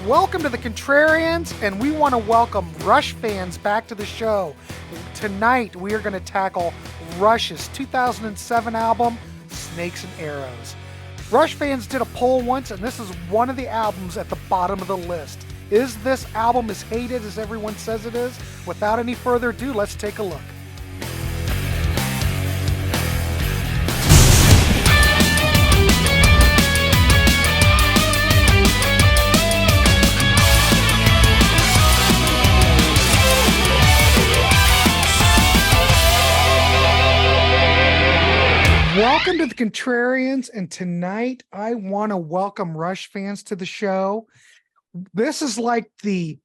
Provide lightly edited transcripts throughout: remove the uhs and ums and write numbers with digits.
Welcome to the Contrarians, and we want to welcome Rush fans back to the show. Tonight, we are going to tackle Rush's 2007 album, Snakes and Arrows. Rush fans did a poll once, and this is one of the albums at the bottom of the list. Is this album as hated as everyone says it is? Without any further ado, let's take a look. Welcome to the Contrarians, and tonight I want to welcome Rush fans to the show. This is like the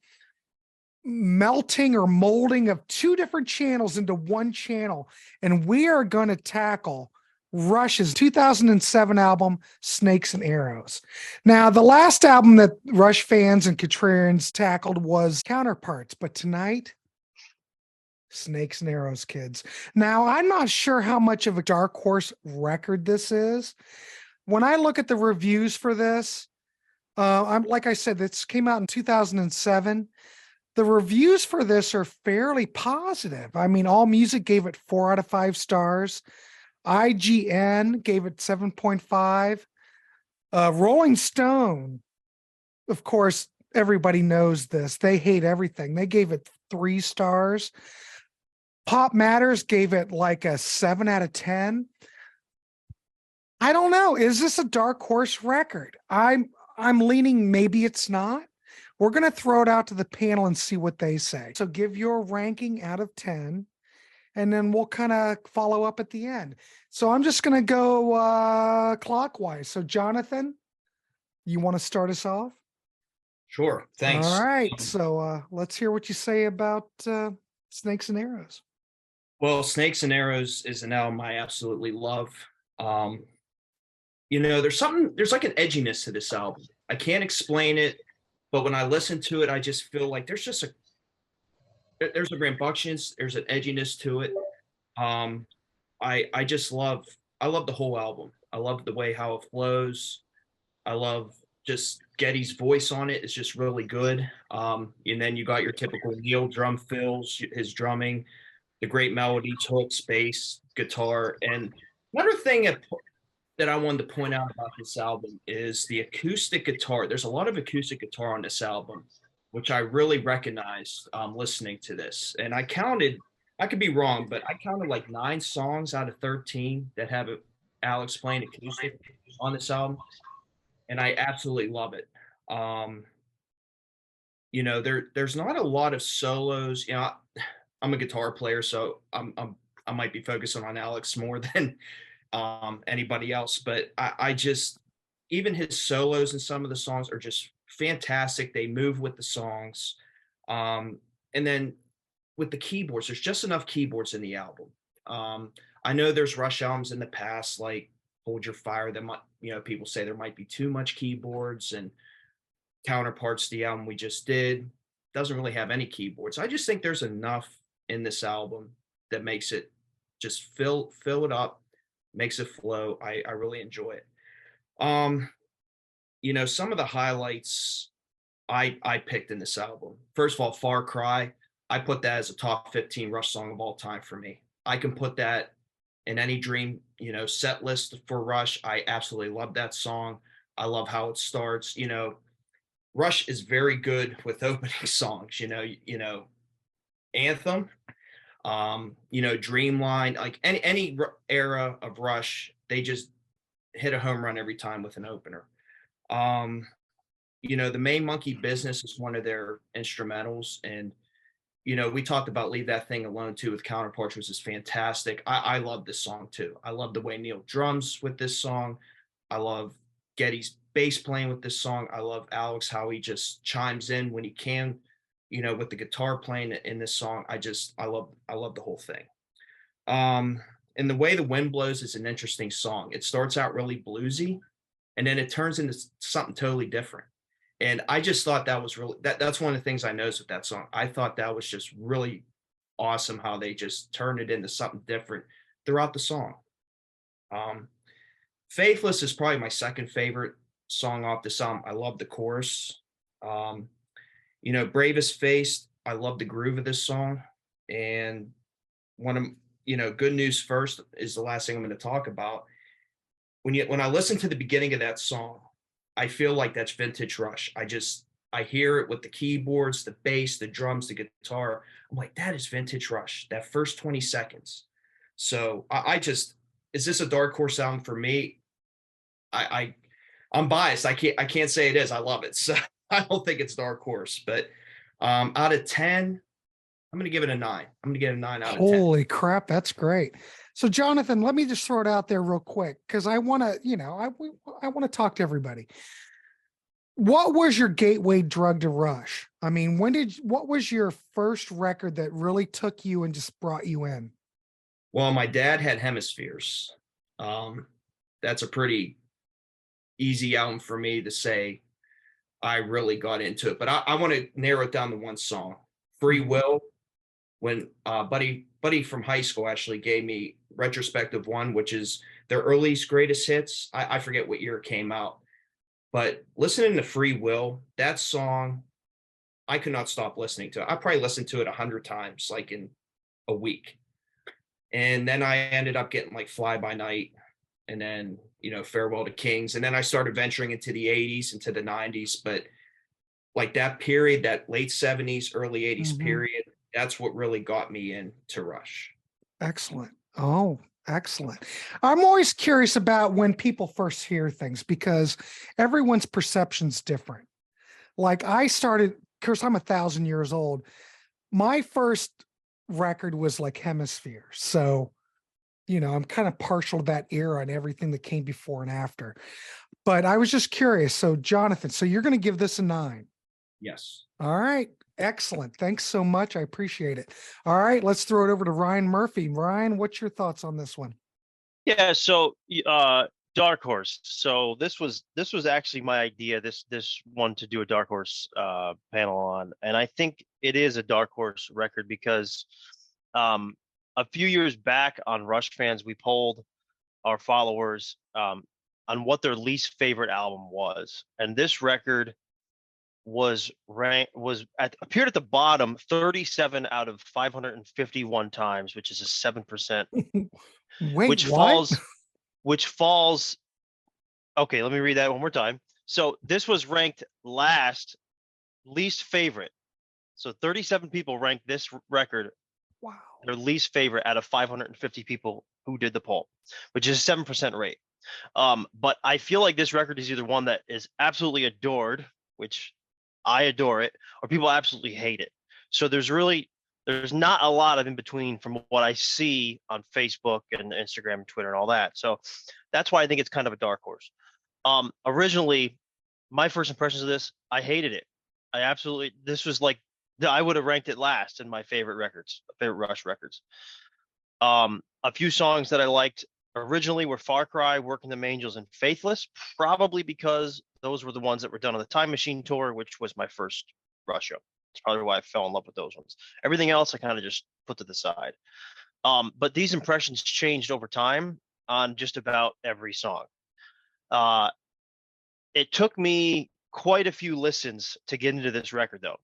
melting or molding of two different channels into one channel, and we are going to tackle Rush's 2007 album, Snakes and Arrows. Now, the last album that Rush fans and Contrarians tackled was Counterparts, but tonight, Snakes and Arrows, kids. Now, I'm not sure how much of a dark horse record this is. When I look at the reviews for this, like I said, this came out in 2007. The reviews for this are fairly positive. I mean, AllMusic gave it 4 out of 5 stars. IGN gave it 7.5. Rolling Stone, of course, everybody knows this. They hate everything. They gave it 3 stars. Pop Matters gave it like a 7 out of 10. I don't know. Is this a dark horse record? I'm leaning maybe it's not. We're going to throw it out to the panel and see what they say. So give your ranking out of 10, and then we'll kind of follow up at the end. So I'm just going to go clockwise. So Jonathan, you want to start us off? Sure. Thanks. All right. So let's hear what you say about Snakes and Arrows. Well, Snakes and Arrows is an album I absolutely love. There's like an edginess to this album. I can't explain it, but when I listen to it, I just feel like there's a rambunctious, there's an edginess to it. I love the whole album. I love the way how it flows. I love just Geddy's voice on it. It's just really good. And then you got your typical Neil drum fills, his drumming, the great melodies, hooks, bass, guitar. And another thing that I wanted to point out about this album is the acoustic guitar. There's a lot of acoustic guitar on this album, which I really recognized listening to this. And I could be wrong, but I counted like 9 songs out of 13 that have Alex playing acoustic on this album. And I absolutely love it. There's not a lot of solos. I'm a guitar player, so I might be focusing on Alex more than anybody else. But I just, even his solos in some of the songs are just fantastic. They move with the songs. And then with the keyboards, there's just enough keyboards in the album. I know there's Rush albums in the past, like Hold Your Fire, that might, people say there might be too much keyboards, and Counterparts, the album we just did, doesn't really have any keyboards. I just think there's enough in this album that makes it just fill it up, makes it flow. I really enjoy it. Some of the highlights I picked in this album. First of all, Far Cry. I put that as a top 15 Rush song of all time for me. I can put that in any dream, set list for Rush. I absolutely love that song. I love how it starts. Rush is very good with opening songs, Anthem, Dreamline, like any era of Rush, they just hit a home run every time with an opener. The Main Monkey Business is one of their instrumentals, and we talked about Leave That Thing Alone too with Counterparts, which is fantastic. I love this song too. I love the way Neil drums with this song. I love Geddy's bass playing with this song. I love Alex, how he just chimes in when he can, with the guitar playing in this song. I love the whole thing. And The Way the Wind Blows is an interesting song. It starts out really bluesy, and then it turns into something totally different. And I just thought that was really, that's one of the things I noticed with that song. I thought that was just really awesome how they just turned it into something different throughout the song. Faithless is probably my second favorite song off this album. I love the chorus. Um, Bravest Face, I love the groove of this song. And one of, Good News First is the last thing I'm going to talk about. When I listen to the beginning of that song, I feel like that's vintage Rush. I hear it with the keyboards, the bass, the drums, the guitar. I'm like, that is vintage Rush. That first 20 seconds. So is this a dark horse album for me? I'm biased. I can't say it is. I love it. So I don't think it's dark horse, but out of 10, I'm gonna give it a 9. I'm gonna get a 9 out of 10. Holy crap, that's great. So Jonathan, let me just throw it out there real quick because I want to, I want to talk to everybody. What was your gateway drug to Rush? I mean, what was your first record that really took you and just brought you in? Well, my dad had Hemispheres. That's a pretty easy album for me to say I really got into it, but I want to narrow it down to one song, Free Will. When buddy from high school actually gave me Retrospective 1, which is their earliest greatest hits. I forget what year it came out, but listening to Free Will, that song, I could not stop listening to it. I probably listened to it 100 times, like in a week. And then I ended up getting like Fly By Night, and then, Farewell to Kings. And then I started venturing into the 80s, into the 90s. But like that period, that late 70s, early 80s period, that's what really got me into Rush. Excellent. Oh, excellent. I'm always curious about when people first hear things because everyone's perception's different. Like I started, because I'm 1,000 years old. My first record was like Hemisphere. So, I'm kind of partial to that era and everything that came before and after. But I was just curious. So, Jonathan, so you're going to give this a 9. Yes. All right. Excellent. Thanks so much. I appreciate it. All right. Let's throw it over to Ryan Murphy. Ryan, what's your thoughts on this one? Yeah. So, dark horse. So this was actually my idea. This one to do a dark horse panel on, and I think it is a dark horse record because a few years back on Rushfans, we polled our followers on what their least favorite album was, and this record appeared at the bottom 37 out of 551 times, which is a 7%. Wait, which falls. Okay, let me read that one more time. So this was ranked least favorite. So 37 people ranked this record their least favorite out of 550 people who did the poll, which is a 7% rate. But I feel like this record is either one that is absolutely adored, which I adore it, or people absolutely hate it. So there's not a lot of in between from what I see on Facebook and Instagram and Twitter and all that. So that's why I think it's kind of a dark horse. Originally, my first impressions of this, I hated it. This was like, I would have ranked it last in my favorite Rush records. A few songs that I liked originally were Far Cry, Working Them Angels, and Faithless, probably because those were the ones that were done on the Time Machine tour, which was my first Rush show. It's probably why I fell in love with those ones. Everything else I kind of just put to the side. But these impressions changed over time on just about every song. It took me quite a few listens to get into this record, though.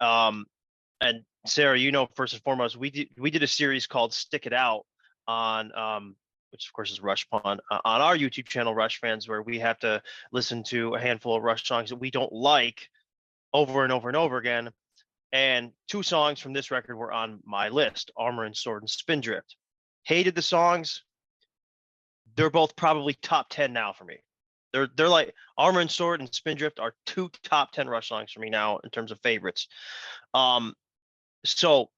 And Sarah, first and foremost, we did a series called Stick It Out on which of course is Rush Pond, on our YouTube channel, Rush Fans, where we have to listen to a handful of Rush songs that we don't like over and over and over again. And 2 songs from this record were on my list, Armor and Sword and Spindrift. Hated the songs. They're both probably top 10 now for me. They're like Armor and Sword and Spindrift are 2 top 10 Rush songs for me now in terms of favorites. So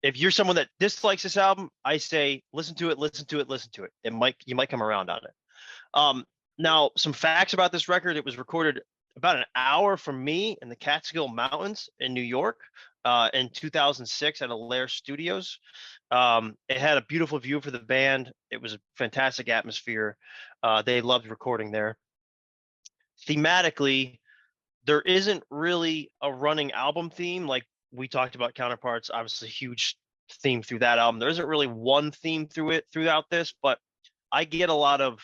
if you're someone that dislikes this album, I say listen to it. You might come around on it. Now, some facts about this record: it was recorded about an hour from me in the Catskill Mountains in New York in 2006 at Alair Studios. It had a beautiful view for the band. It was a fantastic atmosphere. They loved recording there. Thematically, there isn't really a running album theme like we talked about. Counterparts, obviously a huge theme through that album. There isn't really one theme throughout this, but I get a lot of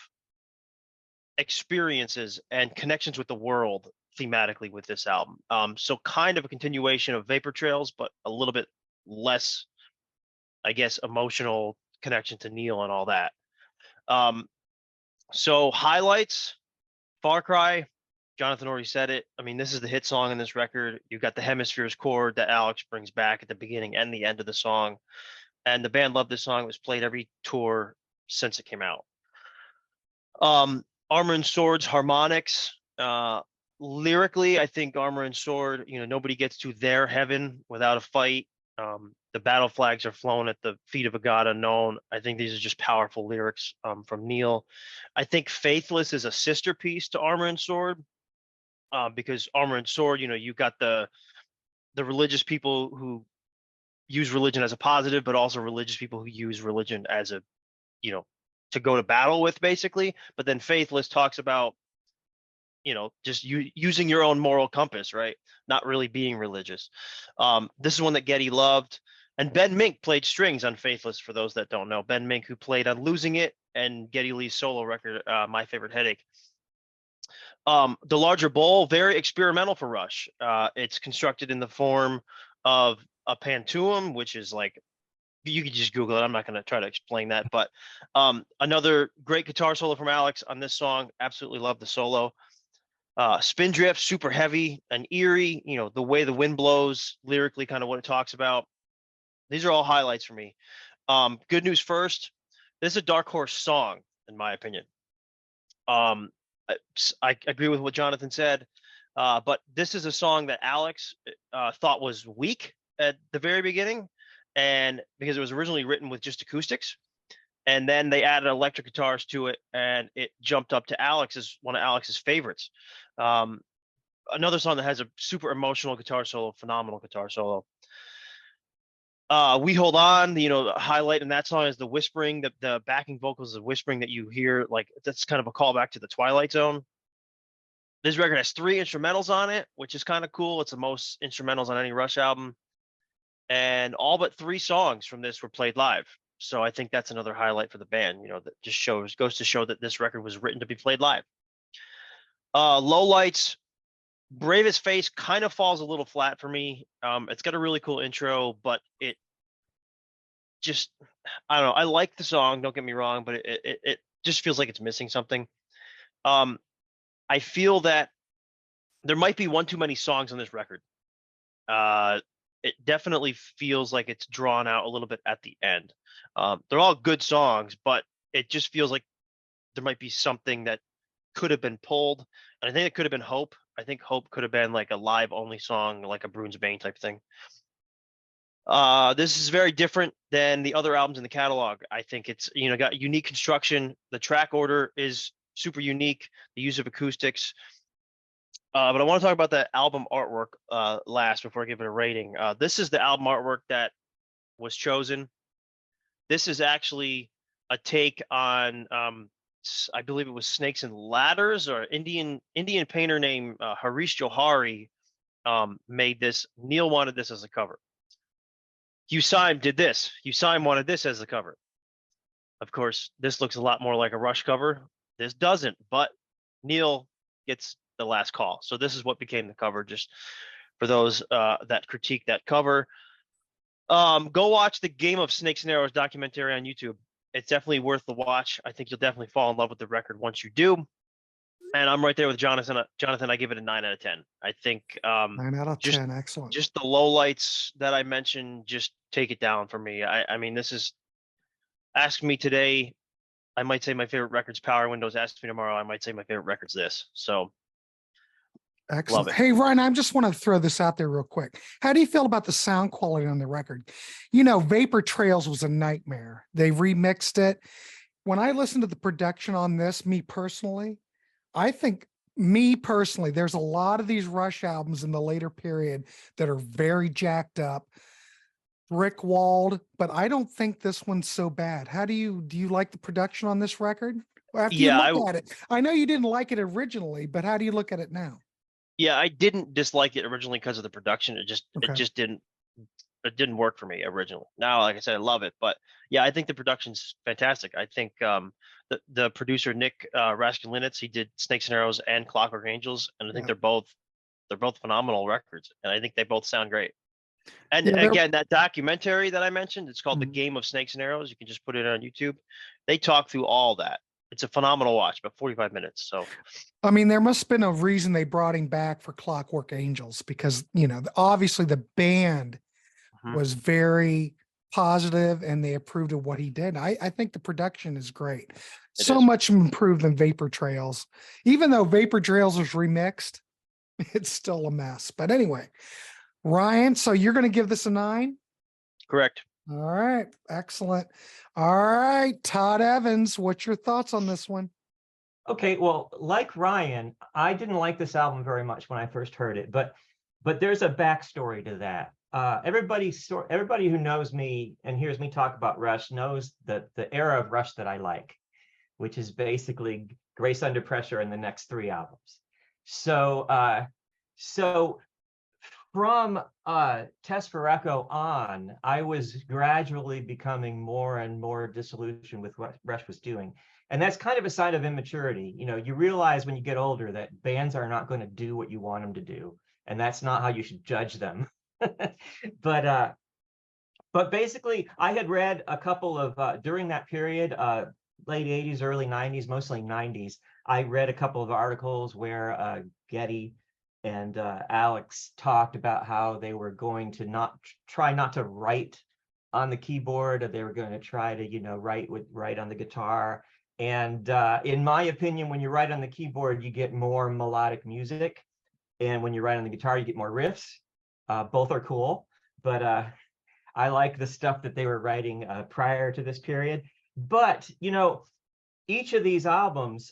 experiences and connections with the world thematically with this album. So kind of a continuation of Vapor Trails, but a little bit less, I guess, emotional connection to Neil and all that. So highlights, Far Cry, Johnathon already said it. I mean, this is the hit song in this record. You've got the Hemispheres chord that Alex brings back at the beginning and the end of the song. And the band loved this song. It was played every tour since it came out. Armor and Sword's harmonics. Lyrically, I think Armor and Sword, nobody gets to their heaven without a fight. The battle flags are flown at the feet of a god unknown. I think these are just powerful lyrics from Neil. I think Faithless is a sister piece to Armor and Sword, because Armor and Sword, you've got the religious people who use religion as a positive, but also religious people who use religion as a, to go to battle with, basically. But then Faithless talks about, just using your own moral compass, right? Not really being religious. This is one that Geddy loved. And Ben Mink played strings on Faithless, for those that don't know. Ben Mink, who played on Losing It and Geddy Lee's solo record, My Favorite Headache. The Larger Bowl, very experimental for Rush. It's constructed in the form of a pantoum, which is like, you could just Google it. I'm not going to try to explain that. But another great guitar solo from Alex on this song. Absolutely love the solo. Spindrift, super heavy and eerie. The way the wind blows, lyrically, kind of what it talks about. These are all highlights for me. Good news first. This is a Dark Horse song, in my opinion. I agree with what Johnathon said, but this is a song that Alex thought was weak at the very beginning, and because it was originally written with just acoustics, and then they added electric guitars to it, and it jumped up to one of Alex's favorites. Another song that has a super emotional guitar solo, phenomenal guitar solo. We Hold On, the highlight in that song is the whispering, the backing vocals, the whispering that you hear, like that's kind of a callback to the Twilight Zone. This record has 3 instrumentals on it, which is kind of cool. It's the most instrumentals on any Rush album. And all but 3 songs from this were played live. So I think that's another highlight for the band, that just goes to show that this record was written to be played live. Lowlights, Bravest Face kind of falls a little flat for me. It's got a really cool intro, but it just, I don't know. I like the song, don't get me wrong, but it just feels like it's missing something. I feel that there might be one too many songs on this record. It definitely feels like it's drawn out a little bit at the end. They're all good songs, but it just feels like there might be something that could have been pulled. And I think it could have been Hope. I think Hope could have been like a live only song, like a Bruins Bane type thing. This is very different than the other albums in the catalog. I think it's, got unique construction. The track order is super unique, the use of acoustics. But I want to talk about the album artwork last before I give it a rating. This is the album artwork that was chosen. This is actually a take on, I believe it was Snakes and Ladders, or Indian painter named Harish Johari made this. Neil wanted this as a cover. Hugh Syme did this. Hugh Syme wanted this as the cover. Of course, this looks a lot more like a Rush cover. This doesn't, but Neil gets the last call. So this is what became the cover, just for those that critique that cover. Go watch the Game of Snakes and Arrows documentary on YouTube. It's definitely worth the watch. I think you'll definitely fall in love with the record once you do. And I'm right there with Johnathon. Johnathon, I give it a 9 out of 10. I think 9 out of 10, excellent. Just the lowlights that I mentioned, just take it down for me. I mean, this is, ask me today, I might say my favorite record's Power Windows. Ask me tomorrow, I might say my favorite record's this. So excellent. Hey, Ryan, I just want to throw this out there real quick. How do you feel about the sound quality on the record? Vapor Trails was a nightmare. They remixed it. When I listen to the production on this, I think there's a lot of these Rush albums in the later period that are very jacked up, brick-walled, but I don't think this one's so bad. Do you like the production on this record? After you look at it, I know you didn't like it originally, but how do you look at it now? Yeah, I didn't dislike it originally because of the production. It just didn't it didn't work for me originally. Now, like I said, I love it. But yeah, I think the production's fantastic. I think the producer Nick Raskin-Linitz, he did Snakes and Arrows and Clockwork Angels, and I think they're both phenomenal records, and I think they both sound great. And again, that documentary that I mentioned, it's called The Game of Snakes and Arrows. You can just put it on YouTube. They talk through all that. It's a phenomenal watch, about 45 minutes. So, I mean, there must have been a reason they brought him back for Clockwork Angels, because, you know, obviously the band was very positive and they approved of what he did. I think the production is great. So much improved than Vapor Trails. Even though Vapor Trails was remixed, it's still a mess. But anyway, Ryan, so you're going to give this a 9? correct. All right. Excellent. All right. Todd Evans, what's your thoughts on this one? Okay, well, like Ryan, I didn't like this album very much when I first heard it, but there's a backstory to that. Everybody who knows me and hears me talk about Rush knows that the era of Rush that I like, which is basically Grace Under Pressure and the next 3 albums. So from Test for Echo on, I was gradually becoming more and more disillusioned with what Rush was doing. And that's kind of a sign of immaturity. You know, you realize when you get older that bands are not going to do what you want them to do. And that's not how you should judge them. But basically, I had read a couple of, during that period, late 80s, early 90s, mostly 90s, I read a couple of articles where Getty and Alex talked about how they were going to try not to write on the keyboard, or they were going to try to, you know, write on the guitar. And in my opinion, when you write on the keyboard, you get more melodic music. And when you write on the guitar, you get more riffs. Both are cool, but I like the stuff that they were writing prior to this period. But, you know, each of these albums,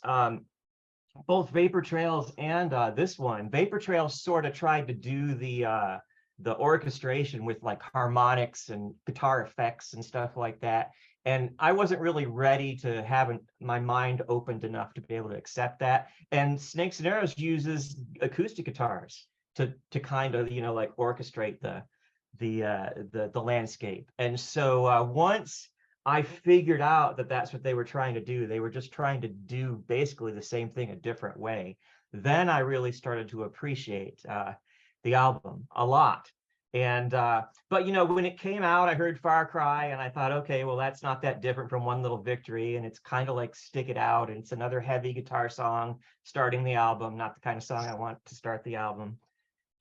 both Vapor Trails and this one, Vapor Trails sort of tried to do the orchestration with like harmonics and guitar effects and stuff like that. And I wasn't really ready to have my mind opened enough to be able to accept that. And Snakes and Arrows uses acoustic guitars to kind of, you know, like orchestrate the landscape. And so once I figured out that that's what they were trying to do, they were just trying to do basically the same thing a different way, then I really started to appreciate the album a lot. And but, you know, when it came out, I heard Far Cry and I thought, okay, well, that's not that different from One Little Victory. And it's kind of like Stick It Out. And it's another heavy guitar song starting the album, not the kind of song I want to start the album.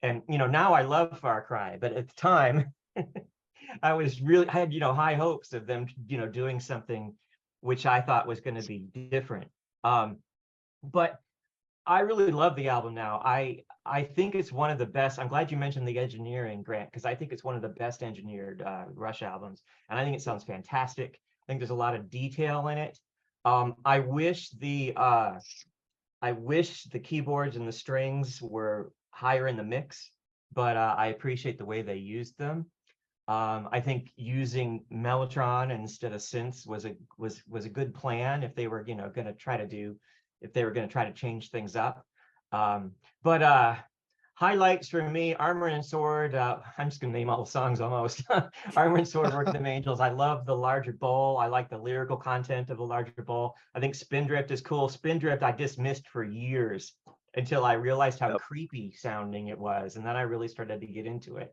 And, you know, now I love Far Cry, but at the time, I had, you know, high hopes of them, you know, doing something which I thought was going to be different. But I really love the album now. I think it's one of the best. I'm glad you mentioned the engineering, Grant, because I think it's one of the best engineered Rush albums. And I think it sounds fantastic. I think there's a lot of detail in it. I wish the keyboards and the strings were higher in the mix, but I appreciate the way they used them. I think using Mellotron instead of synths was a good plan if they were, you know, going to try to change things up. But highlights for me: Armor and Sword. I'm just gonna name all the songs almost. Armor and Sword, Work of the Angels. I love the larger bowl. I like the lyrical content of the larger bowl. I think Spindrift is cool. Spindrift I dismissed for years until I realized how creepy sounding it was, and then I really started to get into it.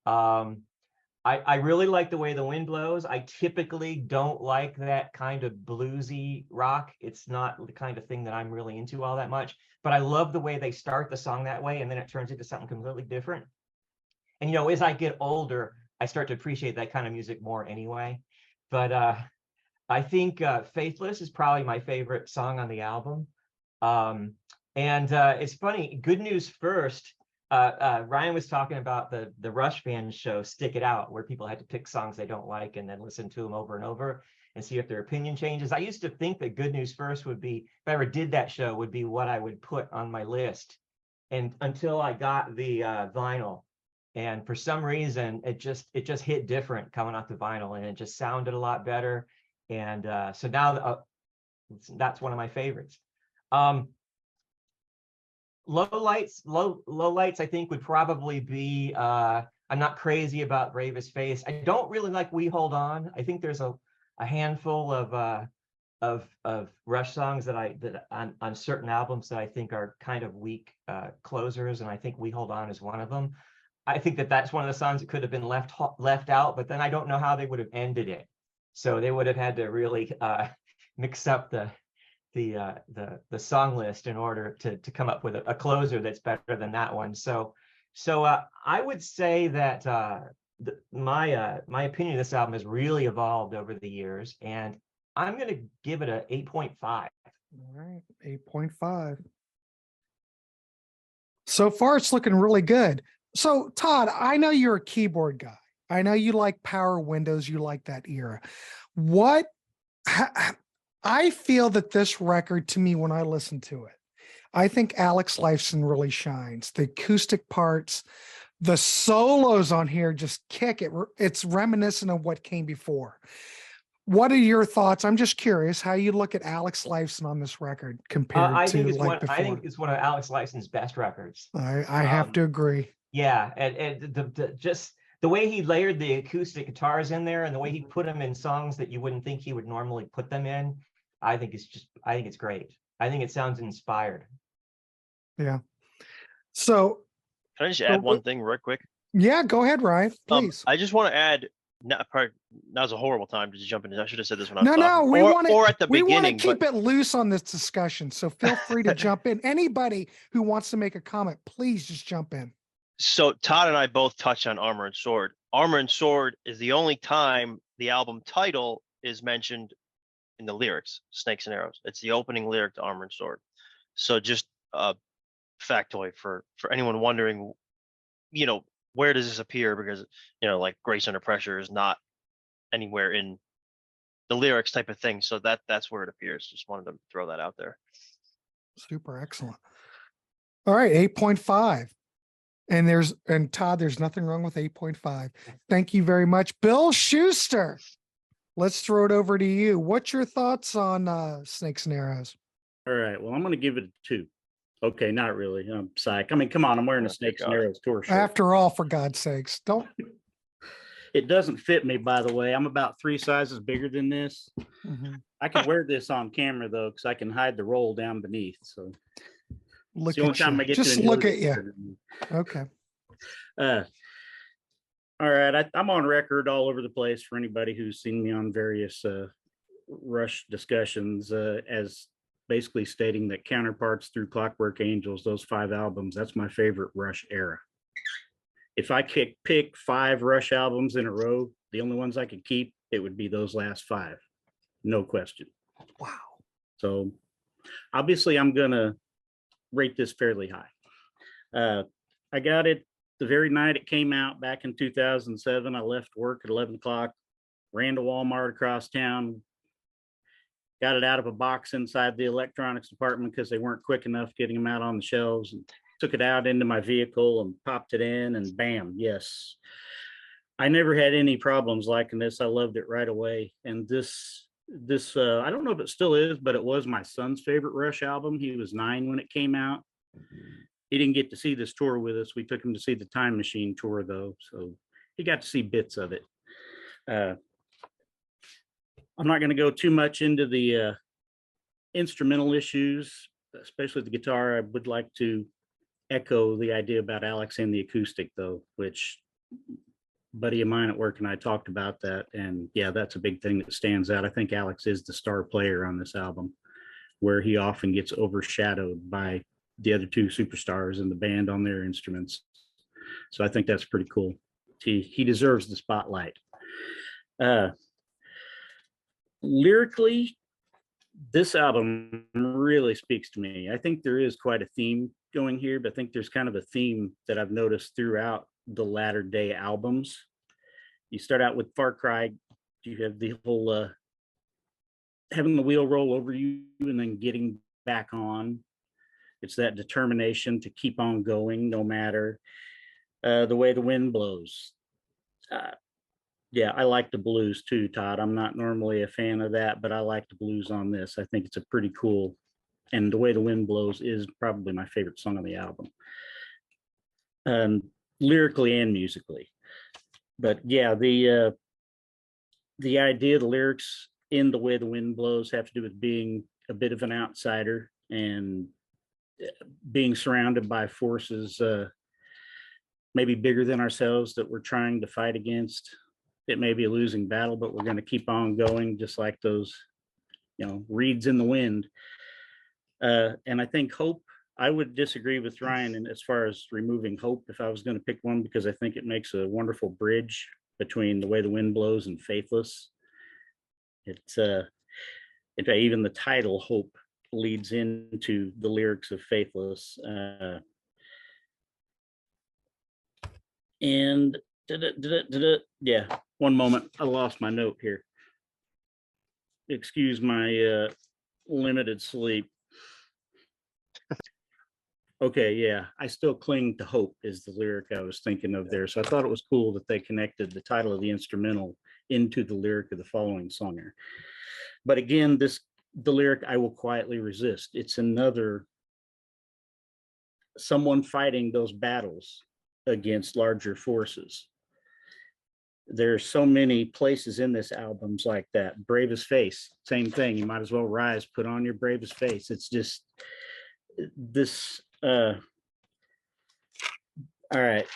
I really like the way the wind blows. I typically don't like that kind of bluesy rock. It's not the kind of thing that I'm really into all that much, but I love the way they start the song that way and then it turns into something completely different. And, you know, as I get older, I start to appreciate that kind of music more anyway. But I think Faithless is probably my favorite song on the album. And it's funny, Good News First. Ryan was talking about the Rushfans show Stick It Out, where people had to pick songs they don't like and then listen to them over and over and see if their opinion changes. I used to think that Good News First would be, if I ever did that show, would be what I would put on my list. And until I got the vinyl, and for some reason it just hit different coming off the vinyl, and it just sounded a lot better. And so now that's one of my favorites. Low lights, I think, would probably be I'm not crazy about Brave as Face. I don't really like We Hold On. I think there's a handful of Rush songs that on certain albums that I think are kind of weak closers, and I think We Hold On is one of them. I think that's one of the songs that could have been left out, but then I don't know how they would have ended it. So they would have had to really mix up the song list in order to come up with a closer that's better than that one. So I would say that my opinion of this album has really evolved over the years, and I'm going to give it a 8.5. All right, 8.5. So far, it's looking really good. So, Todd, I know you're a keyboard guy. I know you like power windows. You like that era. I feel that this record, to me, when I listen to it, I think Alex Lifeson really shines. The acoustic parts, the solos on here just kick it. It's reminiscent of what came before. What are your thoughts? I'm just curious how you look at Alex Lifeson on this record compared to like before. I think it's one of Alex Lifeson's best records. I have to agree. Yeah, and just the way he layered the acoustic guitars in there, and the way he put them in songs that you wouldn't think he would normally put them in, I think it's great. I think it sounds inspired. Yeah. So Can I just add one thing real quick? yeah, go ahead, Ryan, please. I just want to add. Now's a horrible time to just jump in. I should have said this when I was No, talking. we want to, or at the we want to beginning. keep it loose on this discussion. So feel free to jump in. Anybody who wants to make a comment, please just jump in. So Todd and I both touched on Armor and Sword. Armor and Sword is the only time the album title is mentioned in the lyrics, Snakes and Arrows. It's the opening lyric to Armor and Sword. So just a factoid for anyone wondering, where does this appear? Because, like Grace Under Pressure is not anywhere in the lyrics type of thing. So that's where it appears. Just wanted to throw that out there. Super excellent. All right, 8.5. And Todd, there's nothing wrong with 8.5. Thank you very much. Bill Schuster, let's throw it over to you. What's your thoughts on Snakes and Arrows? All right, well, I'm going to give it a 2. Okay, not really. I'm psych. I mean, come on, I'm wearing a Snakes and Arrows tour shirt. After all, for God's sakes, don't. It doesn't fit me, by the way. I'm about 3 sizes bigger than this. Mm-hmm. I can wear this on camera, though, because I can hide the roll down beneath. So Look the only at time you. I get Just to look enjoy at you. it. Okay. All right, I'm on record all over the place for anybody who's seen me on various Rush discussions as basically stating that Counterparts through Clockwork Angels, those 5 albums, that's my favorite Rush era. If I could pick 5 Rush albums in a row, the only ones I could keep, it would be those last 5. No question. Wow. So obviously I'm going to rate this fairly high. I got it the very night it came out back in 2007. I left work at 11 o'clock, ran to Walmart across town, got it out of a box inside the electronics department because they weren't quick enough getting them out on the shelves, and took it out into my vehicle and popped it in, and bam, yes. I never had any problems liking this. I loved it right away. And this I don't know if it still is, but it was my son's favorite Rush album. He was 9 when it came out. He didn't get to see this tour with us. We took him to see the Time Machine tour, though, so he got to see bits of it. I'm not going to go too much into the instrumental issues, especially the guitar. I would like to echo the idea about Alex and the acoustic, though, which a buddy of mine at work and I talked about that. And yeah, that's a big thing that stands out. I think Alex is the star player on this album, where he often gets overshadowed by the other 2 superstars in the band on their instruments. So I think that's pretty cool. He deserves the spotlight. Lyrically, this album really speaks to me. I think there is quite a theme going here, but I think there's kind of a theme that I've noticed throughout the latter day albums. You start out with Far Cry, you have the whole having the wheel roll over you and then getting back on. It's that determination to keep on going no matter the way the wind blows. Yeah, I like the blues too, Todd. I'm not normally a fan of that, but I like the blues on this. I think it's a pretty cool, and The Way the Wind Blows is probably my favorite song on the album. Lyrically and musically. But yeah, the idea, the lyrics in The Way the Wind Blows have to do with being a bit of an outsider and being surrounded by forces maybe bigger than ourselves that we're trying to fight against. It may be a losing battle, but we're going to keep on going, just like those, reeds in the wind. And I think hope, I would disagree with Ryan as far as removing hope if I was going to pick one, because I think it makes a wonderful bridge between The Way the Wind Blows and Faithless. It's in fact, even the title Hope leads into the lyrics of Faithless. And yeah, one moment, I lost my note here. Excuse my limited sleep. Okay, yeah, I still cling to hope is the lyric I was thinking of there. So I thought it was cool that they connected the title of the instrumental into the lyric of the following song here. But again, the lyric, I will quietly resist. It's another someone fighting those battles against larger forces. There's so many places in this albums like that. Bravest face, same thing. You might as well rise, put on your bravest face. It's just this. All right.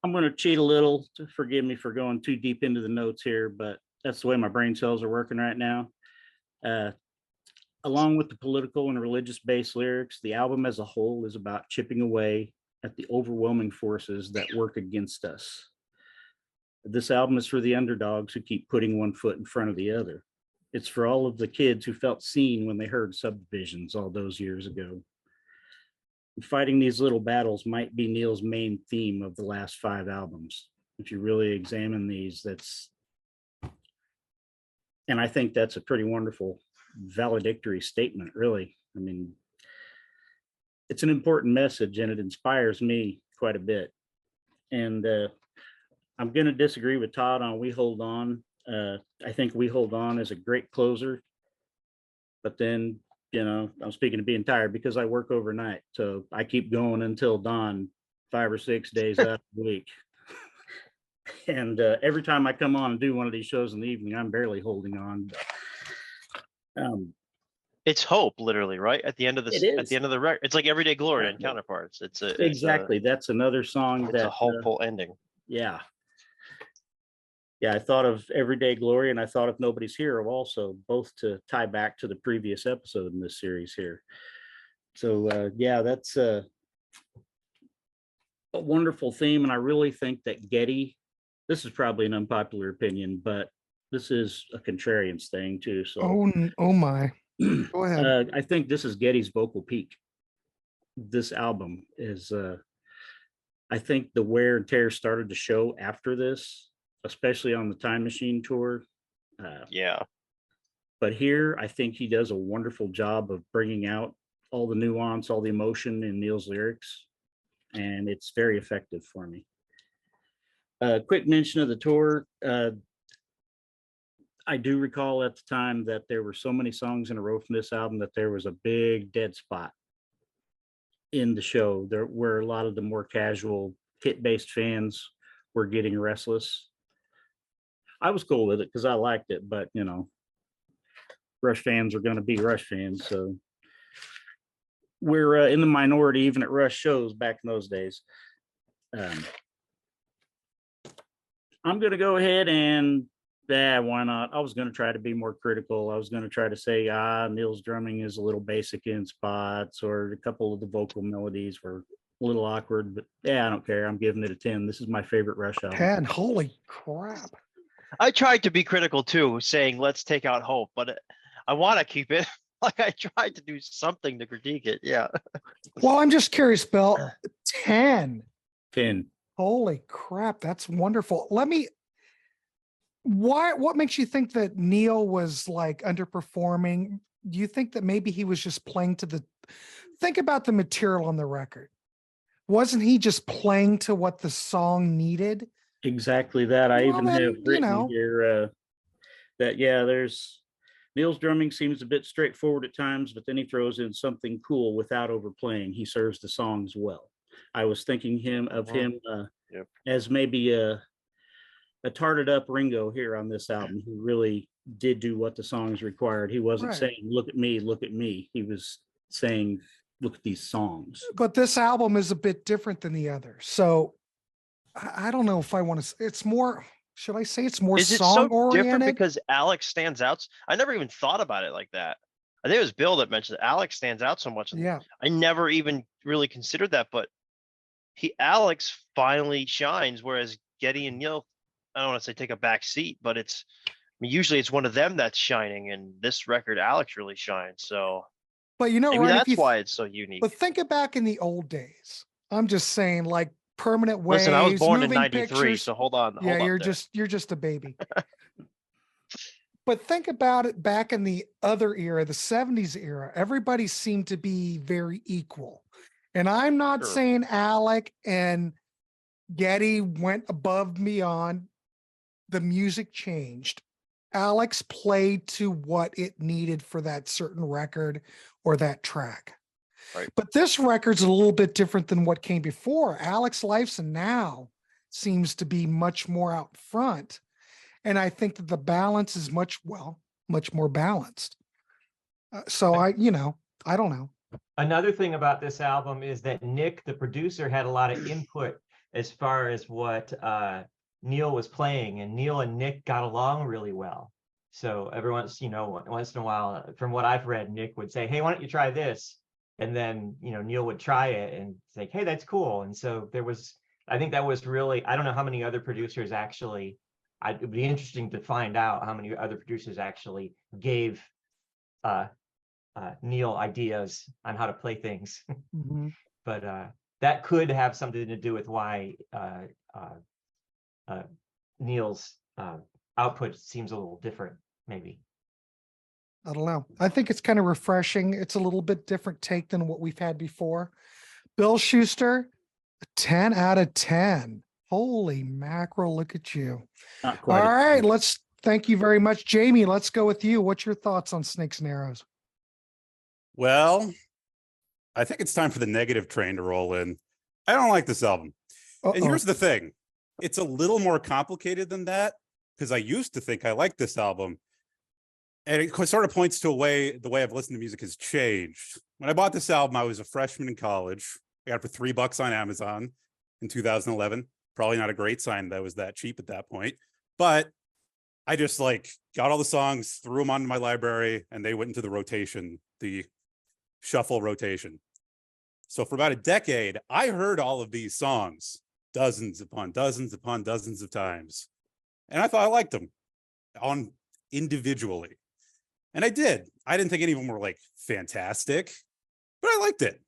I'm going to cheat a little. Forgive me for going too deep into the notes here, but that's the way my brain cells are working right now. Along with the political and religious-based lyrics, the album as a whole is about chipping away at the overwhelming forces that work against us. This album is for the underdogs who keep putting one foot in front of the other. It's for all of the kids who felt seen when they heard Subdivisions all those years ago. Fighting these little battles might be Neil's main theme of the last 5 albums. If you really examine these, and I think that's a pretty wonderful valedictory statement, really. I mean, it's an important message and it inspires me quite a bit. And I'm going to disagree with Todd on We Hold On. I think We Hold On is a great closer, but then, I'm speaking of being tired because I work overnight. So I keep going until dawn, 5 or 6 days out of the week. And every time I come on and do one of these shows in the evening, I'm barely holding on. It's hope, literally, right? At the end of the record, it's like Everyday Glory and Counterparts. Exactly. That's another song that's a hopeful ending. Yeah. Yeah, I thought of Everyday Glory and I thought of Nobody's Hero also, both to tie back to the previous episode in this series here. So yeah, that's a wonderful theme. And I really think that Geddy, this is probably an unpopular opinion, but this is a Contrarians thing too. So oh my. Go ahead. I think this is Geddy's vocal peak. This album is I think the wear and tear started to show after this, especially on the Time Machine tour. Yeah. But here, I think he does a wonderful job of bringing out all the nuance, all the emotion in Neil's lyrics, and it's very effective for me. Quick mention of the tour. I do recall at the time that there were so many songs in a row from this album that there was a big dead spot in the show. There were a lot of the more casual hit-based fans were getting restless. I was cool with it because I liked it, but Rush fans are going to be Rush fans, so we're in the minority even at Rush shows back in those days. I'm going to go ahead and why not? I was going to try to be more critical. I was going to try to say, Neil's drumming is a little basic in spots, or a couple of the vocal melodies were a little awkward, but I don't care. I'm giving it a 10. This is my favorite Rush album. 10, holy crap. I tried to be critical too, saying let's take out hope, but I want to keep it. Like I tried to do something to critique it. Yeah. Well, I'm just curious, Bill. 10. 10. Holy crap, that's wonderful. What makes you think that Neil was like underperforming? Do you think that maybe he was just playing think about the material on the record? Wasn't he just playing to what the song needed? Exactly that. I even have written here that, there's Neil's drumming seems a bit straightforward at times, but then he throws in something cool without overplaying. He serves the songs well. I was thinking of him Yep. as maybe a tarted up Ringo here on this album, who really did do what the songs required. He wasn't Right. saying, look at me, look at me. He was saying, look at these songs. But this album is a bit different than the others. So I don't know if I want to, it's more, should I say it's more Is it song so different oriented? because Alex stands out? I never even thought about it like that. I think it was Bill that mentioned that Alex stands out so much. Yeah. I never even really considered that, but Alex finally shines, whereas Geddy and Neil, I don't want to say take a back seat, but I mean, usually it's one of them that's shining, and this record, Alex really shines. So But you know, maybe right, if that's you why it's so unique. but think it back in the old days. I'm just saying, like Permanent Waves. Listen, I was born in Moving '93, Pictures. so hold on. Yeah, hold on you're there. just a baby. But think about it back in the other era, the 70s era, everybody seemed to be very equal. And I'm not Sure. saying Alec and Geddy went above and beyond. The music changed. Alex played to what it needed for that certain record or that track. Right. But this record's a little bit different than what came before. Alex Lifeson now seems to be much more out front. And I think that the balance is much more balanced. So I don't know. Another thing about this album is that Nick, the producer, had a lot of input as far as what Neil was playing, and Neil and Nick got along really well. So every once in a while, from what I've read, Nick would say, "Hey, why don't you try this?" And then Neil would try it and say, "Hey, that's cool." And so I think that was really, I don't know how many other producers actually. It'd be interesting to find out how many other producers actually gave Neil ideas on how to play things. Mm-hmm. But that could have something to do with why Neil's output seems a little different, maybe. I don't know. I think it's kind of refreshing. It's a little bit different take than what we've had before. Bill Schuster, 10 out of 10. Holy mackerel, look at you. Not quite. All right, thank you very much. Jamie, let's go with you. What's your thoughts on Snakes and Arrows? Well, I think it's time for the negative train to roll in. I don't like this album. And here's the thing. It's a little more complicated than that, because I used to think I liked this album. And it sort of points to the way I've listened to music has changed. When I bought this album, I was a freshman in college. I got it for $3 on Amazon in 2011. Probably not a great sign that it was that cheap at that point. But I just got all the songs, threw them onto my library, and they went into the rotation, the shuffle rotation. So for about a decade, I heard all of these songs dozens upon dozens upon dozens of times. And I thought I liked them individually. And I did. I didn't think any of them were fantastic, but I liked it.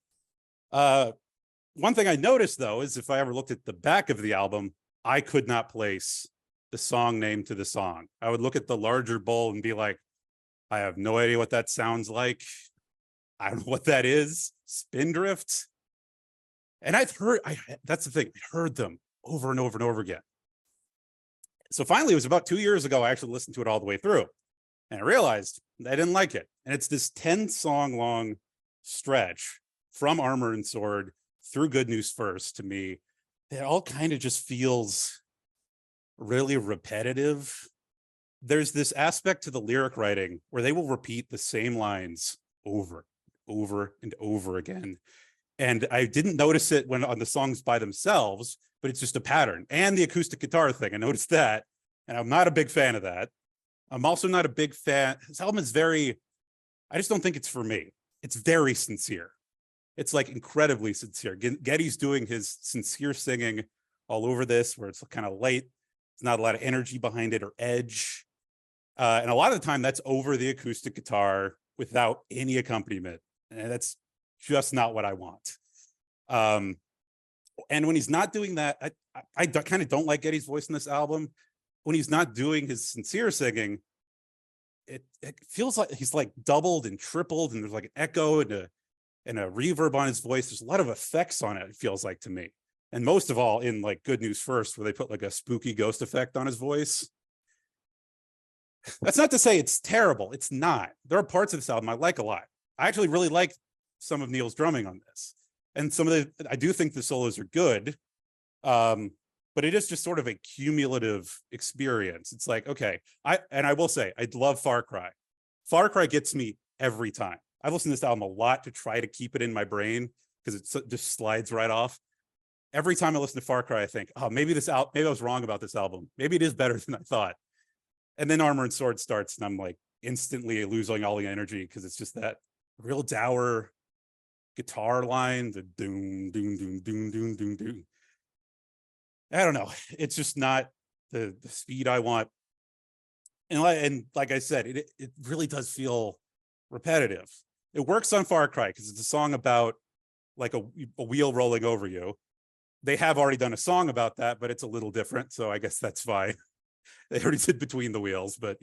One thing I noticed, though, is if I ever looked at the back of the album, I could not place the song name to the song. I would look at the larger bowl and be like, I have no idea what that sounds like. I don't know what that is. Spindrift. And that's the thing, I heard them over and over and over again. So finally, it was about 2 years ago, I actually listened to it all the way through. And I realized I didn't like it. And it's this 10-song long stretch from Armor and Sword through Good News First to me. It all kind of just feels really repetitive. There's this aspect to the lyric writing where they will repeat the same lines over and over again. And I didn't notice it when on the songs by themselves, but it's just a pattern. And the acoustic guitar thing, I noticed that. And I'm not a big fan of that. I'm also not a big fan. This album is I just don't think it's for me. It's very sincere. It's incredibly sincere. Geddy's doing his sincere singing all over this, where it's kind of light. There's not a lot of energy behind it or edge. And a lot of the time that's over the acoustic guitar without any accompaniment. And that's just not what I want. And when he's not doing that, I kind of don't like Geddy's voice in this album. When he's not doing his sincere singing, it feels like he's doubled and tripled, and there's an echo and a reverb on his voice. There's a lot of effects on it, it feels like to me. And most of all in Good News First, where they put a spooky ghost effect on his voice. That's not to say it's terrible. It's not. There are parts of this album I like a lot. I actually really like some of Neil's drumming on this. And I do think the solos are good. but it is just sort of a cumulative experience. It's like, okay, I will say, I love Far Cry. Far Cry gets me every time. I've listened to this album a lot to try to keep it in my brain because it just slides right off. Every time I listen to Far Cry, I think, oh, maybe I was wrong about this album. Maybe it is better than I thought. And then Armor and Sword starts, and I'm like instantly losing all the energy because it's just that real dour guitar line, the doom, doom, doom, doom, doom, doom, doom. I don't know. It's just not the speed I want. And like I said, it really does feel repetitive. It works on Far Cry because it's a song about like a wheel rolling over you. They have already done a song about that, but it's a little different. So I guess that's fine. They already did Between the Wheels, but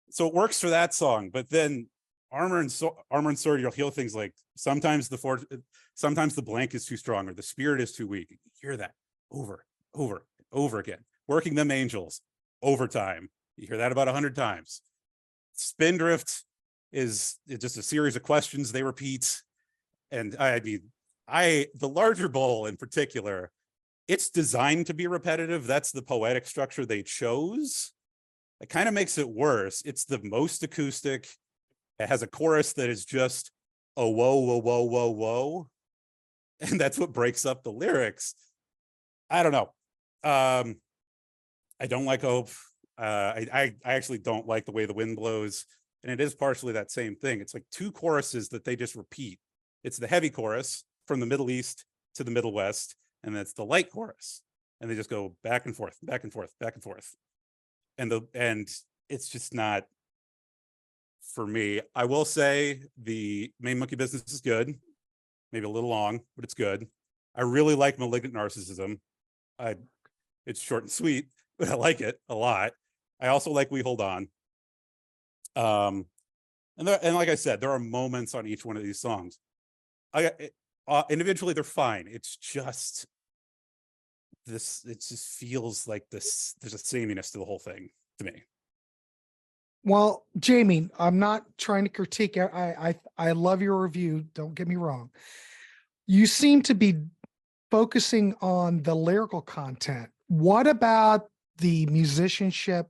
so it works for that song. But then Armor and Sword, you'll hear things like sometimes the blank is too strong or the spirit is too weak. You hear that over and over again. Working Them Angels, overtime. You hear that about 100 times. Spindrift is just a series of questions they repeat. And I mean, the larger bowl in particular, it's designed to be repetitive. That's the poetic structure they chose. It kind of makes it worse. It's the most acoustic. It has a chorus that is just a whoa, whoa, whoa, whoa, whoa. And that's what breaks up the lyrics. I don't know. I don't like Hope. I actually don't like The Way the Wind Blows. And it is partially that same thing. It's like two choruses that they just repeat. It's the heavy chorus from the Middle East to the Middle West, and that's the light chorus. And they just go back and forth, back and forth, back and forth. And it's just not for me. I will say the Main Monkey Business is good. Maybe a little long, but it's good. I really like Malignant Narcissism. It's short and sweet, but I like it a lot. I also like We Hold On. And like I said, there are moments on each one of these songs. Individually, they're fine. It's just this. It just feels like this. There's a sameness to the whole thing to me. Well, Jamie, I'm not trying to critique. I love your review. Don't get me wrong. You seem to be focusing on the lyrical content. What about the musicianship?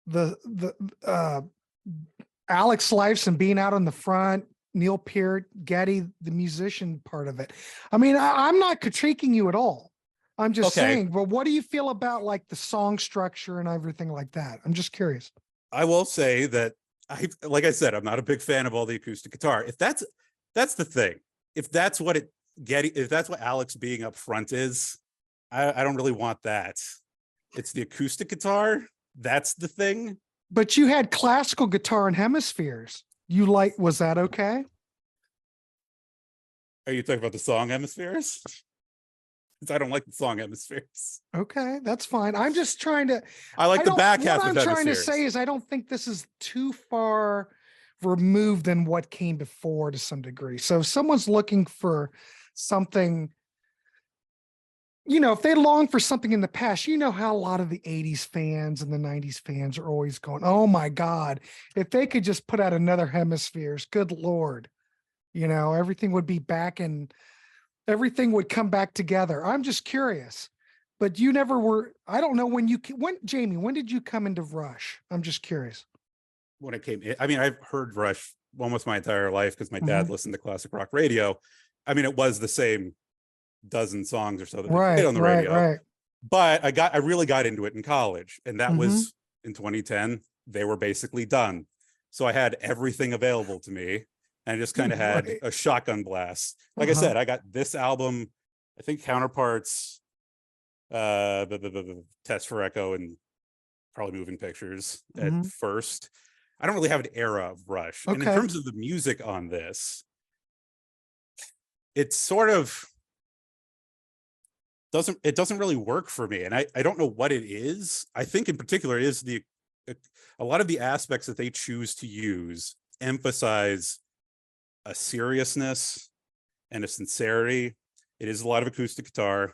The Alex Lifeson being out on the front, Neil Peart, Getty, the musician part of it. I mean, I'm not critiquing you at all. I'm just saying, but what do you feel about like the song structure and everything like that? I'm just curious. I will say that like I said, I'm not a big fan of all the acoustic guitar. If that's the thing, if that's what Alex being up front is, I don't really want that. It's the acoustic guitar. That's the thing. But you had classical guitar and hemispheres. Was that okay? Are you talking about the song Hemispheres? Because I don't like the song Hemispheres. Okay, that's fine. I'm just trying to. I like the back half of What I'm trying to Hemispheres. say is I don't think this is too far removed than what came before to some degree. So if someone's looking for something, if they long for something in the past, how a lot of the 80s fans and the 90s fans are always going, oh my God, if they could just put out another Hemispheres, good Lord, everything would be back and everything would come back together. I'm just curious, but you never were. I don't know Jamie, when did you come into Rush? I'm just curious. When it came, I mean, I've heard Rush almost my entire life because my dad listened to classic rock radio. I mean, it was the same dozen songs or so that we played on the radio. Right. But I really got into it in college, and that was in 2010. They were basically done. So I had everything available to me, and I just kind of had a shotgun blast. Like I said, I got this album, I think Counterparts, Test for Echo, and probably Moving Pictures at first. I don't really have an era of Rush. And in terms of the music on this, it's sort of doesn't really work for me. And I don't know what it is. I think in particular is a lot of the aspects that they choose to use emphasize a seriousness and a sincerity. It is a lot of acoustic guitar.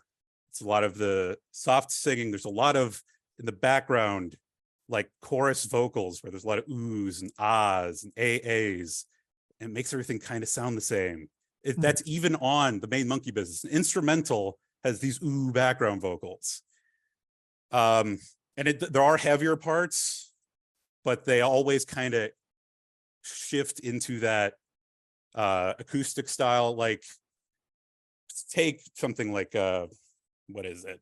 It's a lot of the soft singing. There's a lot of, in the background, like chorus vocals where there's a lot of oohs and ahs and a's. And it makes everything kind of sound the same. That's even on the Main Monkey Business. An instrumental has these ooh background vocals. And there are heavier parts, but they always kind of shift into that acoustic style. Like take something like what is it?